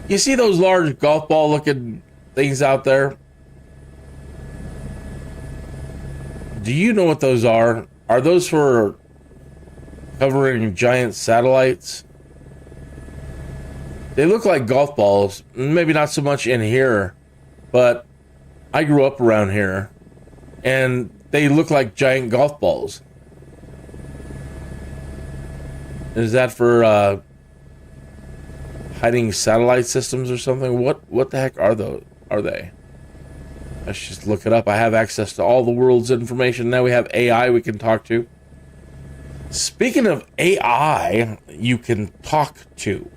A: You see those large golf ball looking things out there? Do you know what those are? Are those for covering giant satellites? They look like golf balls. Maybe not so much in here, but I grew up around here, and they look like giant golf balls. Is that for hiding satellite systems or something? What the heck are those? Are they? Let's just look it up. I have access to all the world's information. Now we have AI we can talk to. Speaking of AI, you can talk to.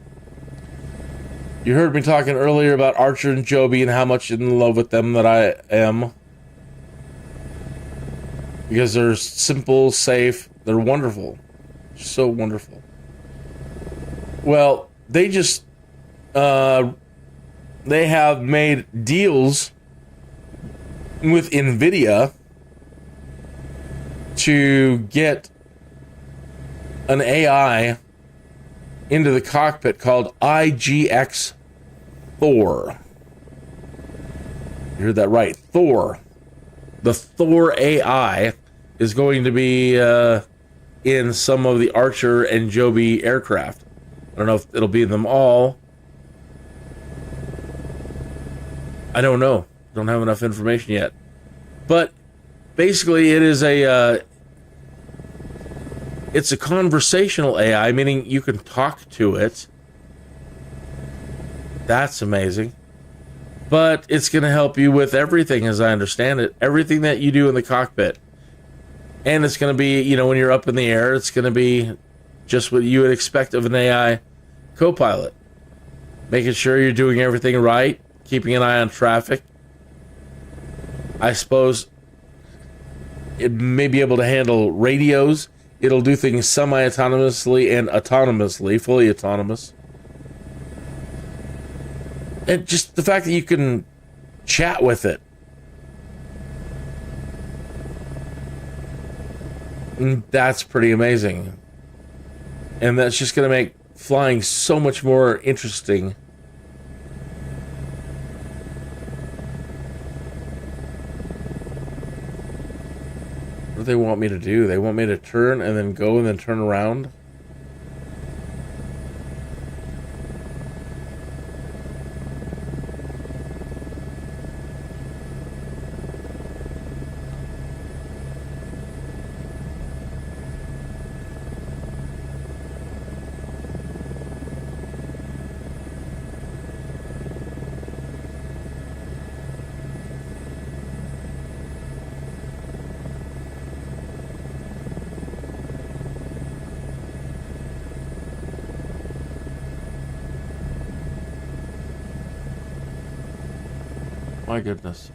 A: You heard me talking earlier about Archer and Joby and how much in love with them that I am. Because they're simple, safe, they're wonderful. So wonderful. Well, they just, they have made deals with NVIDIA to get an AI into the cockpit called IGX Thor. You heard that right, Thor. The Thor AI is going to be in some of the Archer and Joby aircraft. I don't know if it'll be in them all. I don't know. Don't have enough information yet. But basically it is it's a conversational AI, meaning you can talk to it. That's amazing. But it's going to help you with everything, as I understand it. Everything that you do in the cockpit. And it's going to be, you know, when you're up in the air, it's going to be just what you would expect of an AI co-pilot. Making sure you're doing everything right. Keeping an eye on traffic. I suppose it may be able to handle radios. It'll do things semi-autonomously and autonomously, fully autonomous. And just the fact that you can chat with it. That's pretty amazing. And that's just going to make flying so much more interesting. What do they want me to do? They want me to turn and then go and then turn around? My goodness.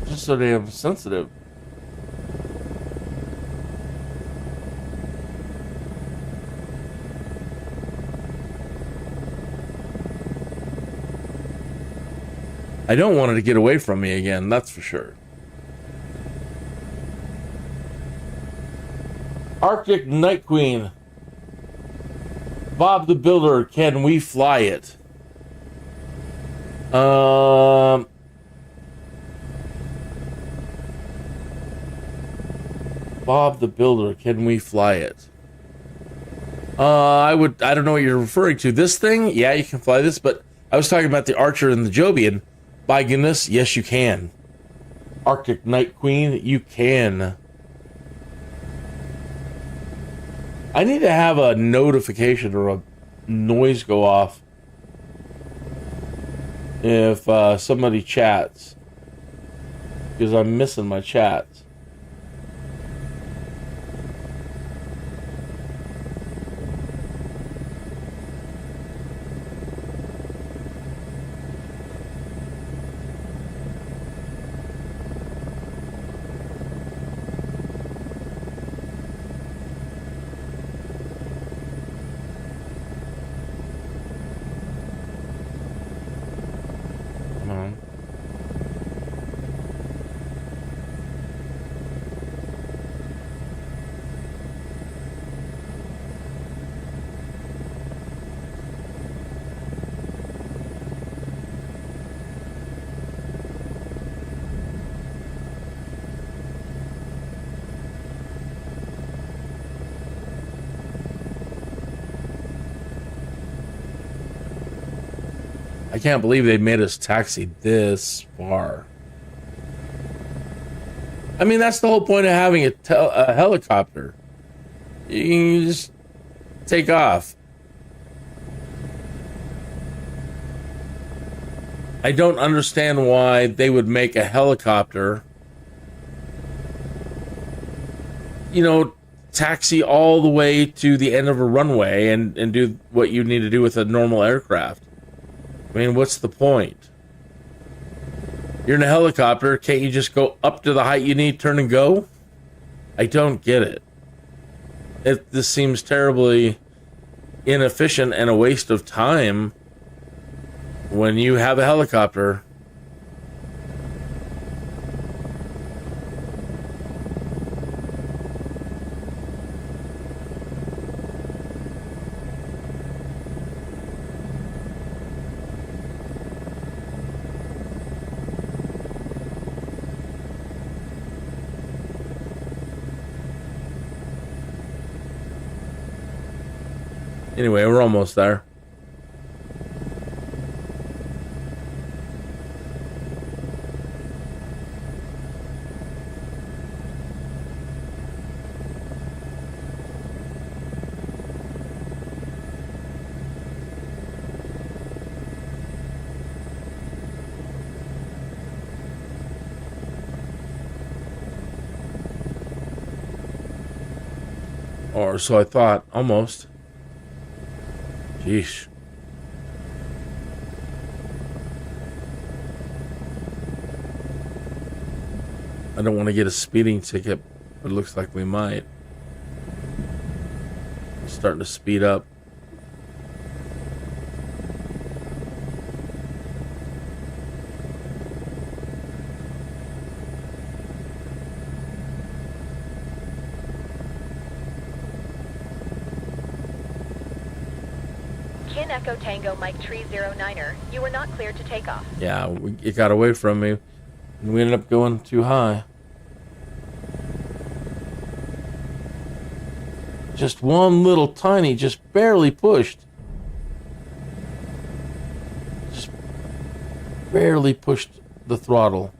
A: Just so damn sensitive. I don't want it to get away from me again, that's for sure. Arctic Night Queen. Bob the Builder, can we fly it? Bob the Builder, can we fly it? I don't know what you're referring to. This thing? Yeah, you can fly this, but I was talking about the Archer and the Joby, and By goodness, yes, you can. Arctic Night Queen, you can. I need to have a notification or a noise go off if somebody chats, because I'm missing my chats. I can't believe they made us taxi this far. I mean, that's the whole point of having a helicopter. You can just take off. I don't understand why they would make a helicopter, you know, taxi all the way to the end of a runway and do what you need to do with a normal aircraft. I mean, what's the point? You're in a helicopter, can't you just go up to the height you need, turn and go? I don't get it. This seems terribly inefficient and a waste of time when you have a helicopter. Anyway, we're almost there. Or so I thought, almost. Jeez. I don't want to get a speeding ticket, but it looks like we might. It's starting to speed up.
F: Echo Tango Mike Tree 09er, you were not cleared to take off.
A: Yeah, it got away from me, and we ended up going too high. Just one little tiny, just barely pushed. Just barely pushed the throttle.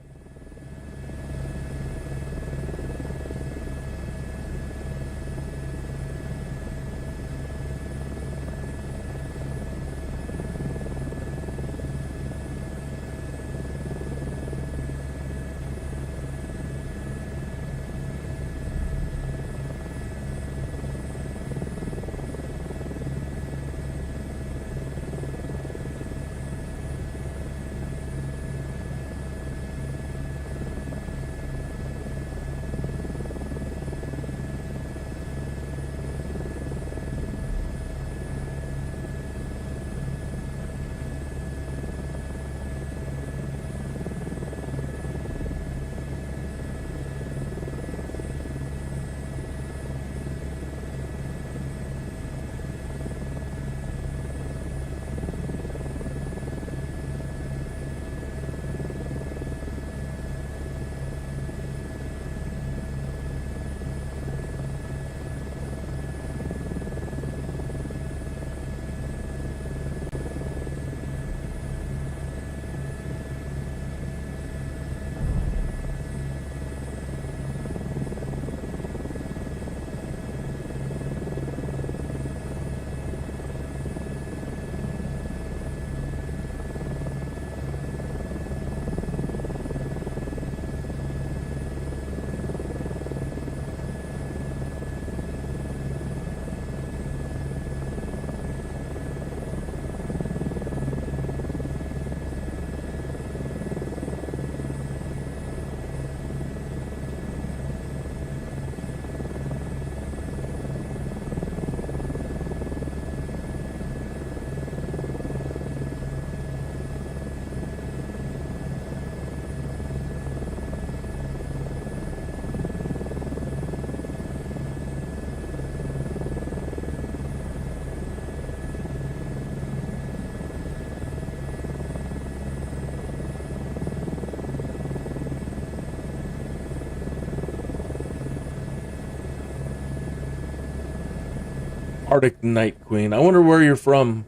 A: Arctic Night Queen. I wonder where you're from.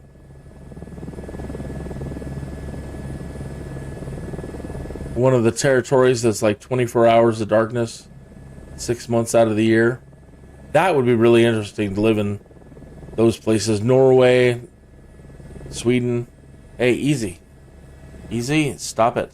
A: One of the territories that's like 24 hours of darkness, 6 months out of the year. That would be really interesting to live in those places. Norway, Sweden. Hey, easy. Easy, stop it.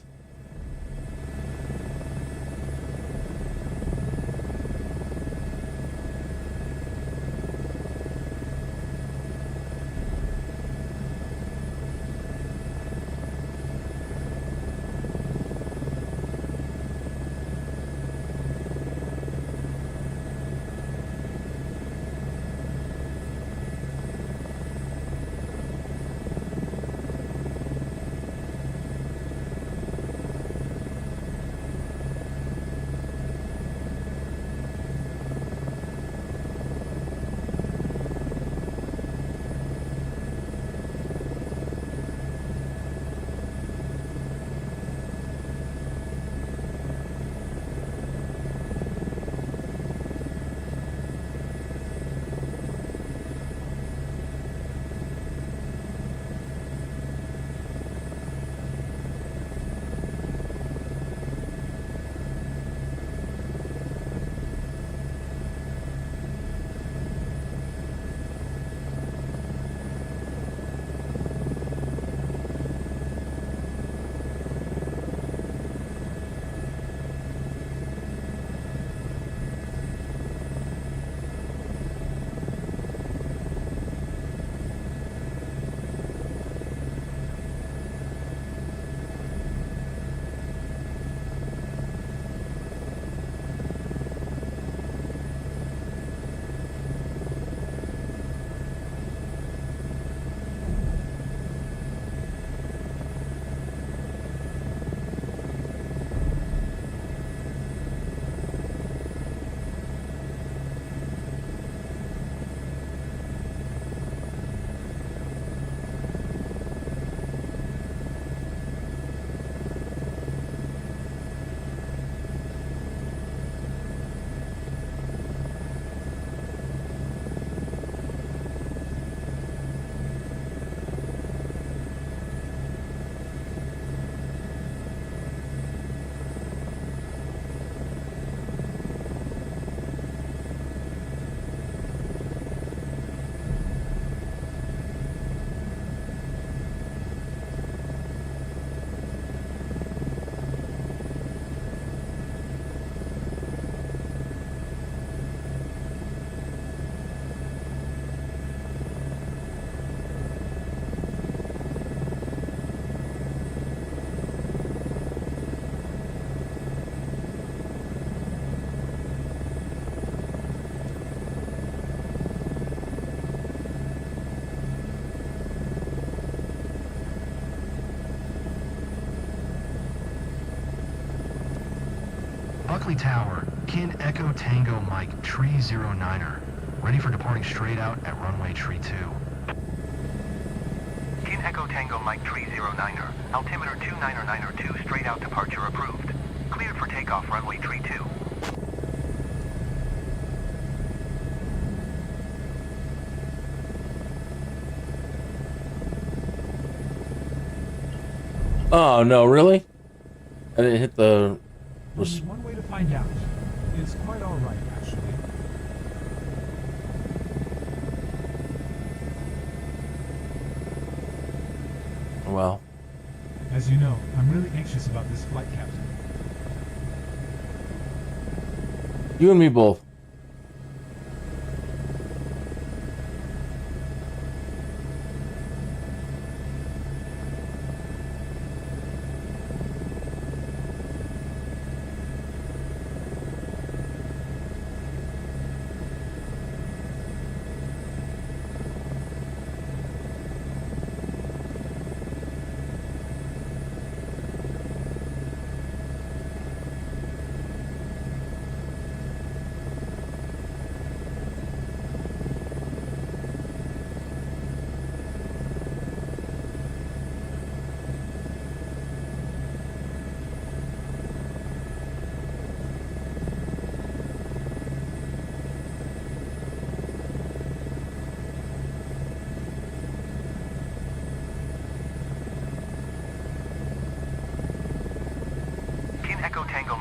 C: Buckley Tower, Kin Echo Tango Mike Tree 09er. Ready for departing straight out at runway tree 2.
E: Kin Echo Tango Mike Tree 09er. Altimeter 2992 straight out departure approved. Cleared for takeoff runway tree 2.
A: Oh, no, really? I didn't hit the...
B: Only one way to find out. It's quite alright, actually.
A: Well.
B: As you know, I'm really anxious about this flight, Captain.
A: You and me both.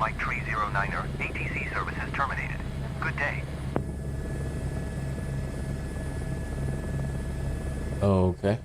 E: Mike Tree 09er. ATC services terminated. Good day.
A: Okay.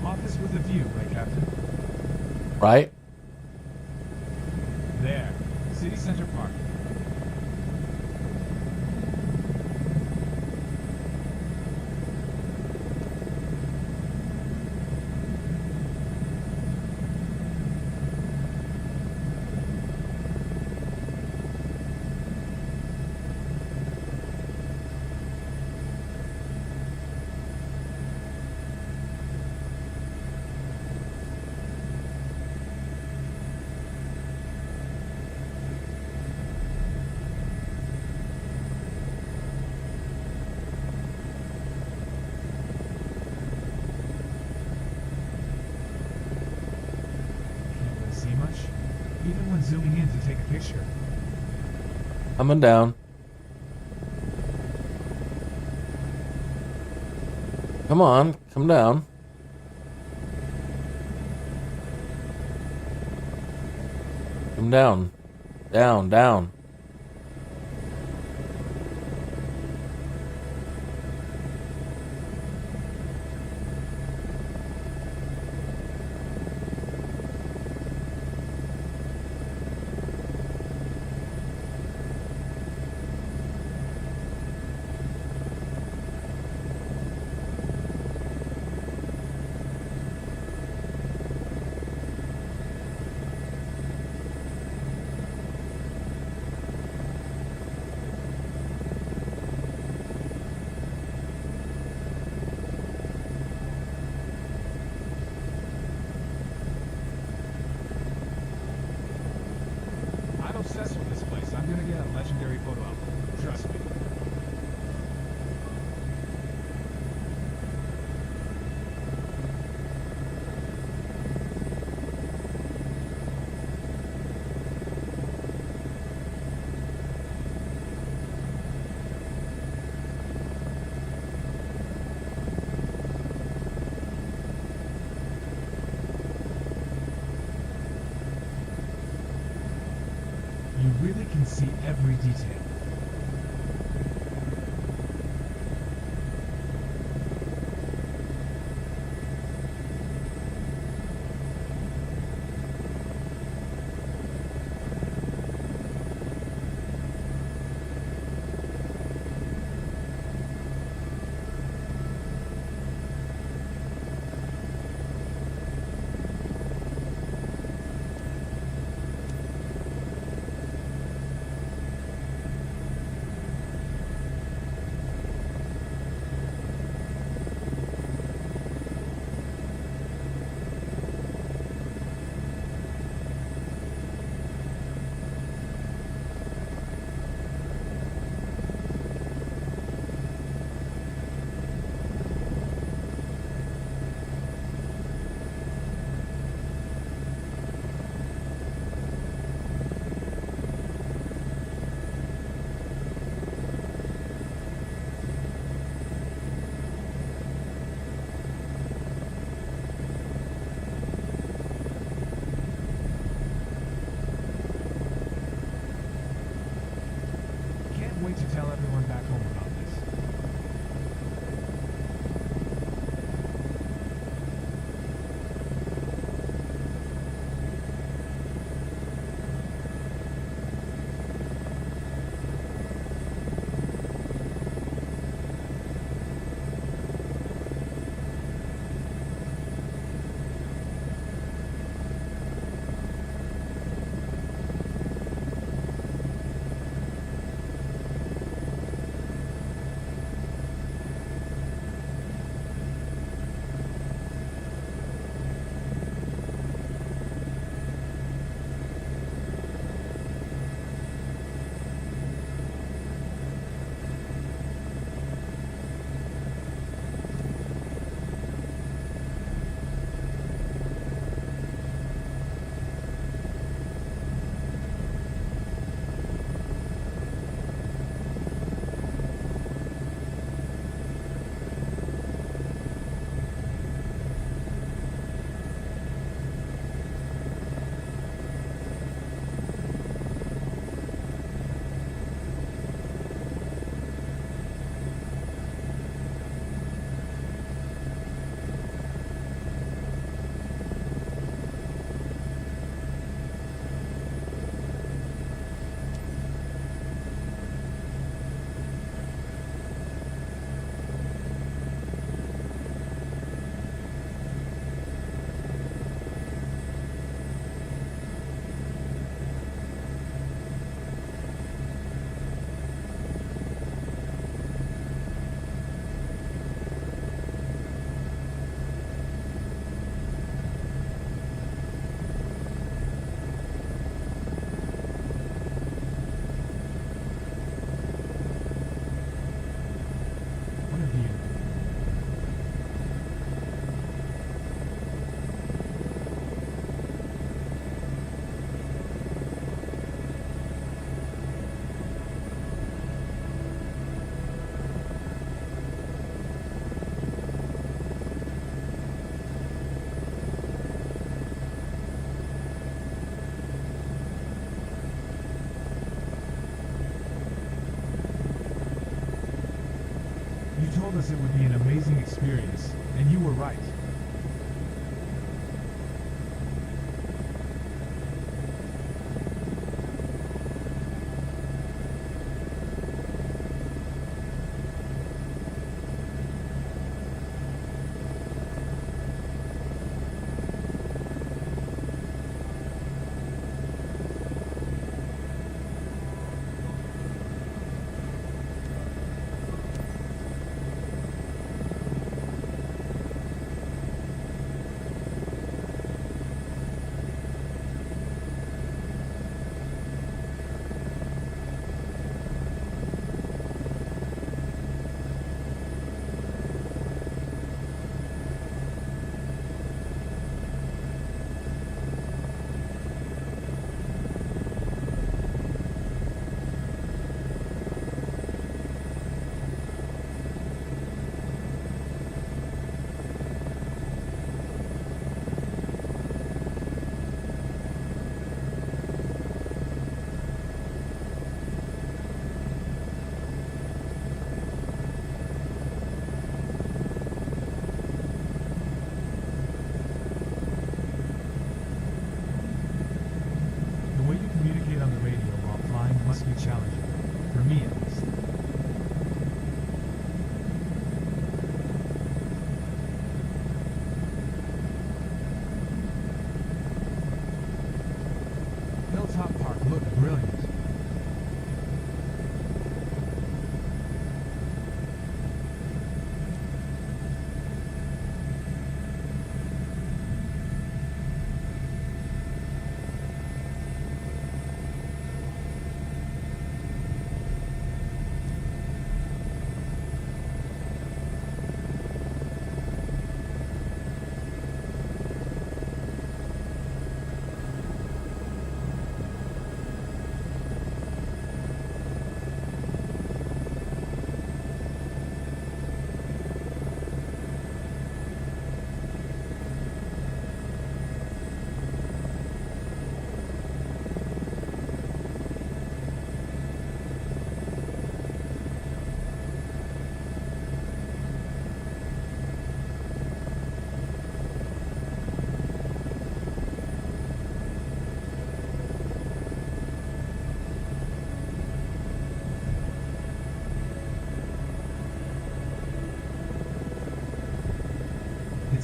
B: Office with a view, right, Captain?
A: Right?
B: There. City Center Park. Even when zooming in to take a picture.
A: Coming down. Come on, come down. Come down. Down, down.
B: I'm obsessed with this place. I'm gonna get a legendary photo album. Trust me. You really can see every detail. wait to tell everyone back home about this. You told us it would be an amazing experience, and you were right.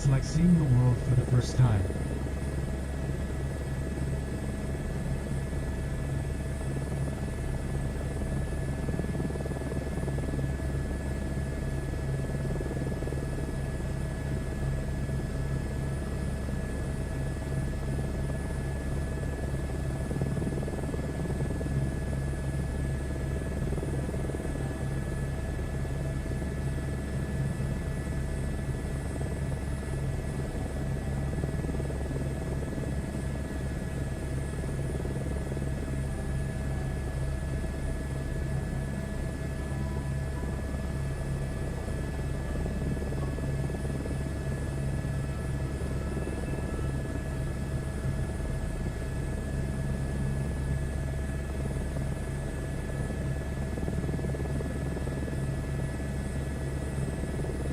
B: It's like seeing the world for the first time.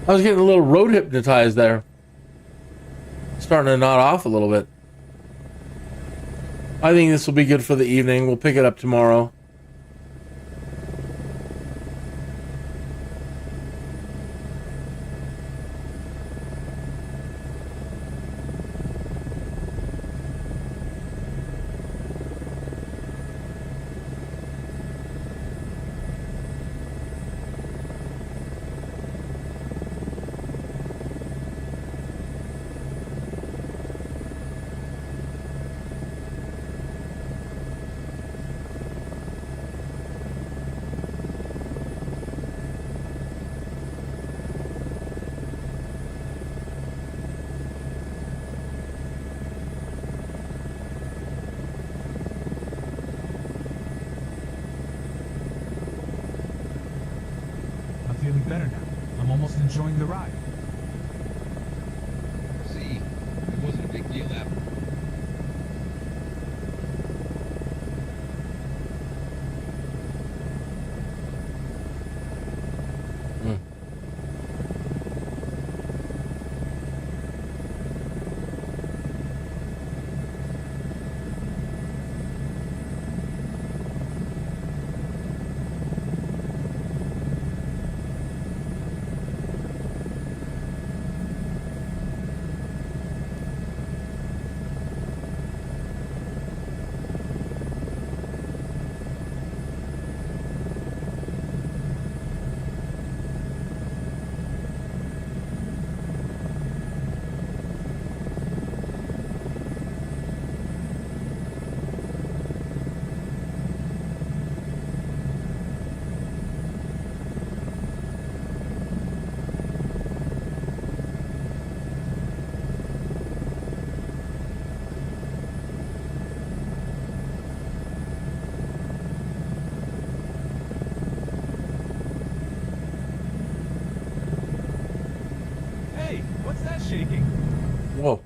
A: I was getting a little road hypnotized there. Starting to nod off a little bit. I think this will be good for the evening. We'll pick it up tomorrow.
B: Feeling better now. I'm almost enjoying the ride.
J: See, it wasn't a big deal after.
B: What's that shaking?
A: Whoa.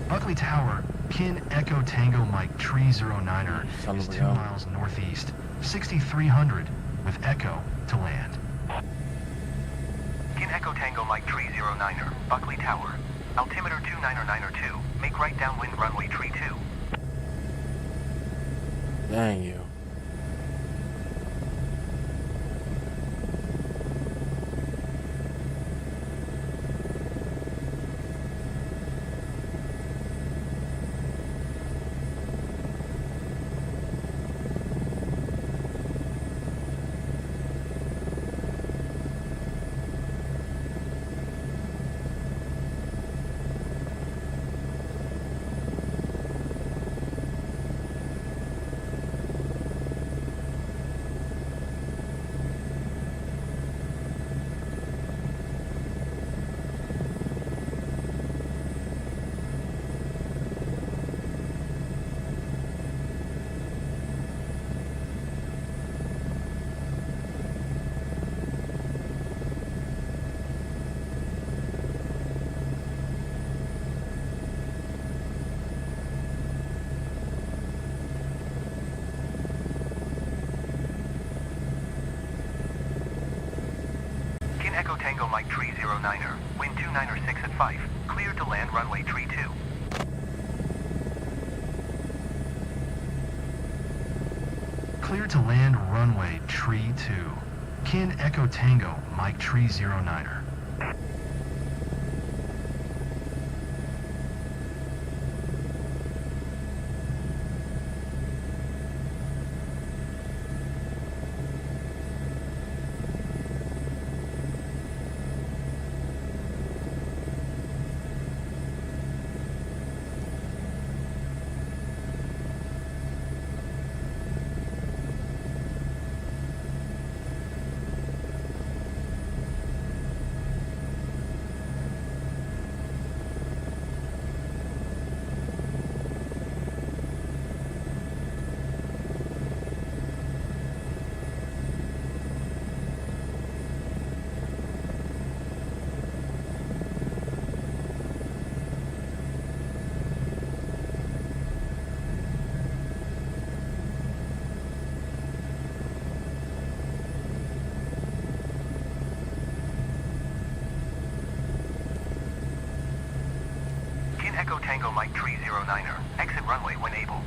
C: Buckley Tower, Kin Echo Tango Mike Tree 09er is 2 miles northeast, 6,300 with Echo to land.
E: Kin Echo Tango Mike Tree 09er, Buckley Tower. Altimeter 299er2. Make right downwind runway tree 2.
A: Dang you.
E: 309er, wind 296 at 5, clear to land runway tree 2.
C: Clear to land runway tree 2. Kin Echo Tango, Mike Tree 09er.
E: Echo Tango Mike Tree 09er, exit runway when able.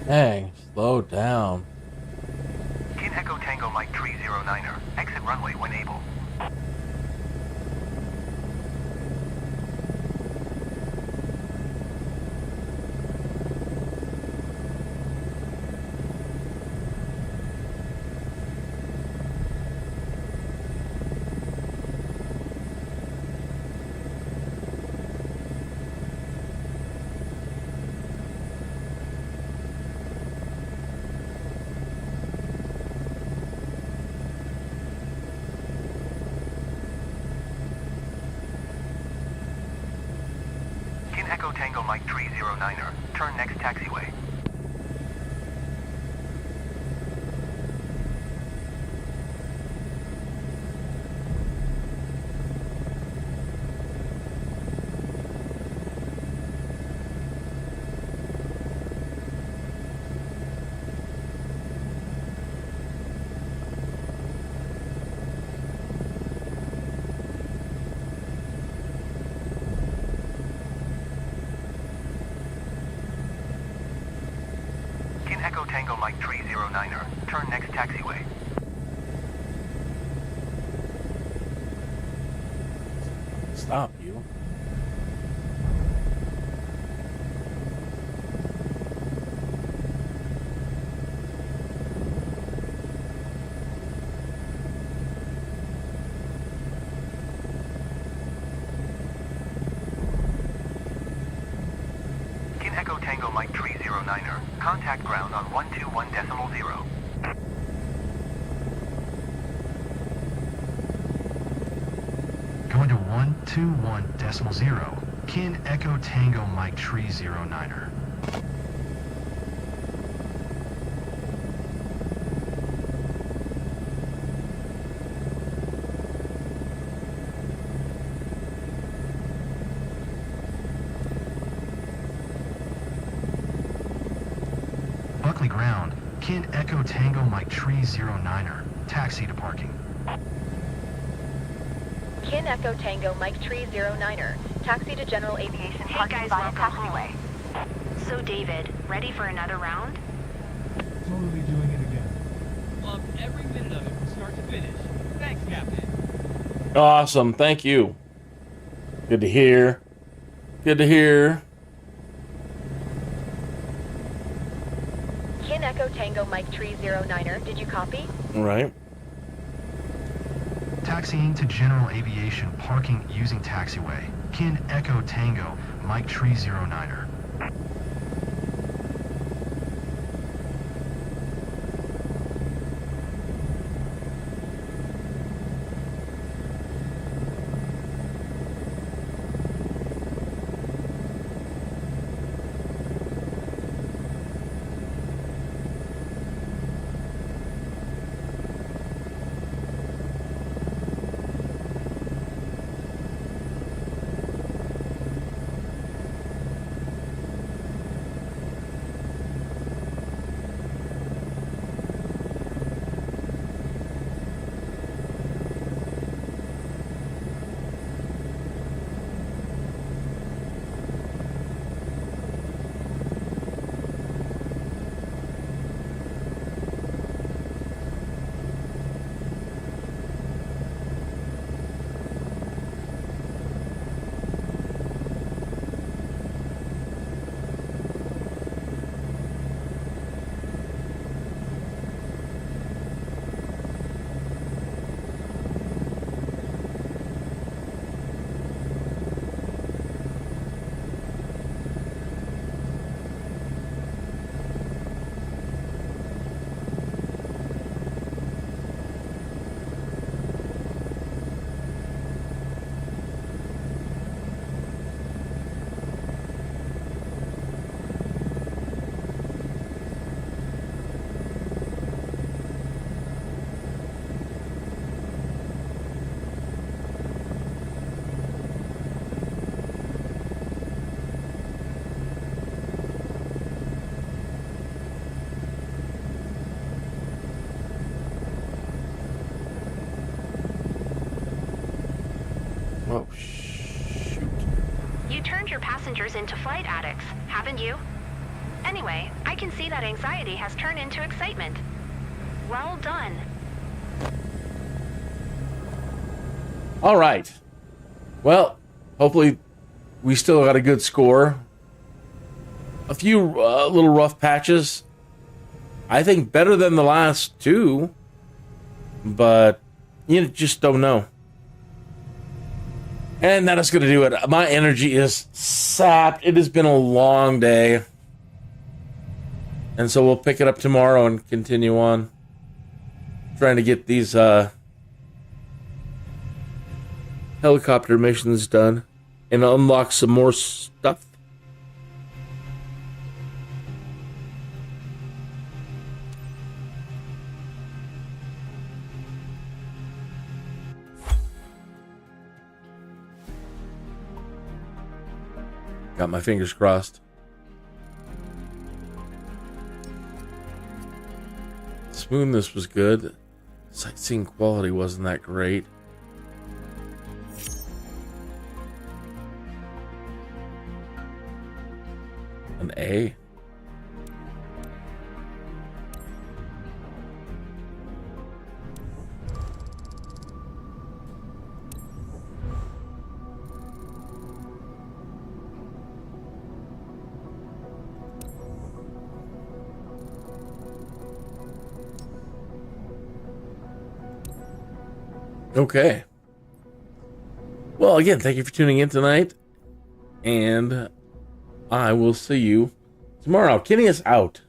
A: Dang, slow down.
E: Kin Echo Tango Mike Tree 09er, exit runway when able. Echo Tango Mike Tree 09er, turn next taxiway. Echo Tango Mike Tree 09er, turn next taxiway.
A: Stop you.
E: Echo Tango Mike Tree 09er, contact ground on 121.0.
C: Going to 121.0. Kin Echo Tango Mike Tree 09er. Kin Echo Tango Mike Tree 09er. Taxi to parking.
F: Kin Echo Tango Mike Tree 09er. Taxi to General Aviation.
D: Hey
F: Parking
D: guys,
F: via
D: welcome
F: taxiway.
D: home. So David, ready for another round?
B: Totally doing it again. Loved every minute of it from start to finish. Thanks, Captain.
A: Awesome. Thank you. Good to hear. Good to hear.
F: Kin Echo Tango Mike Tree 09er. Did you copy?
A: All right.
C: Taxiing to General Aviation, parking using taxiway. Kin Echo Tango Mike Tree 09er.
A: Oh, shoot.
D: You turned your passengers into flight addicts, haven't you? Anyway, I can see that anxiety has turned into excitement. Well done.
A: All right. Well, hopefully we still got a good score. A few little rough patches. I think better than the last two. But you just don't know. And that is going to do it. My energy is sapped. It has been a long day. And so we'll pick it up tomorrow and continue on. Trying to get these helicopter missions done. And unlock some more stuff. Got my fingers crossed. Smoothness was good. Sightseeing quality wasn't that great. An A. Okay. Well, again, thank you for tuning in tonight. And I will see you tomorrow. Kinneas out.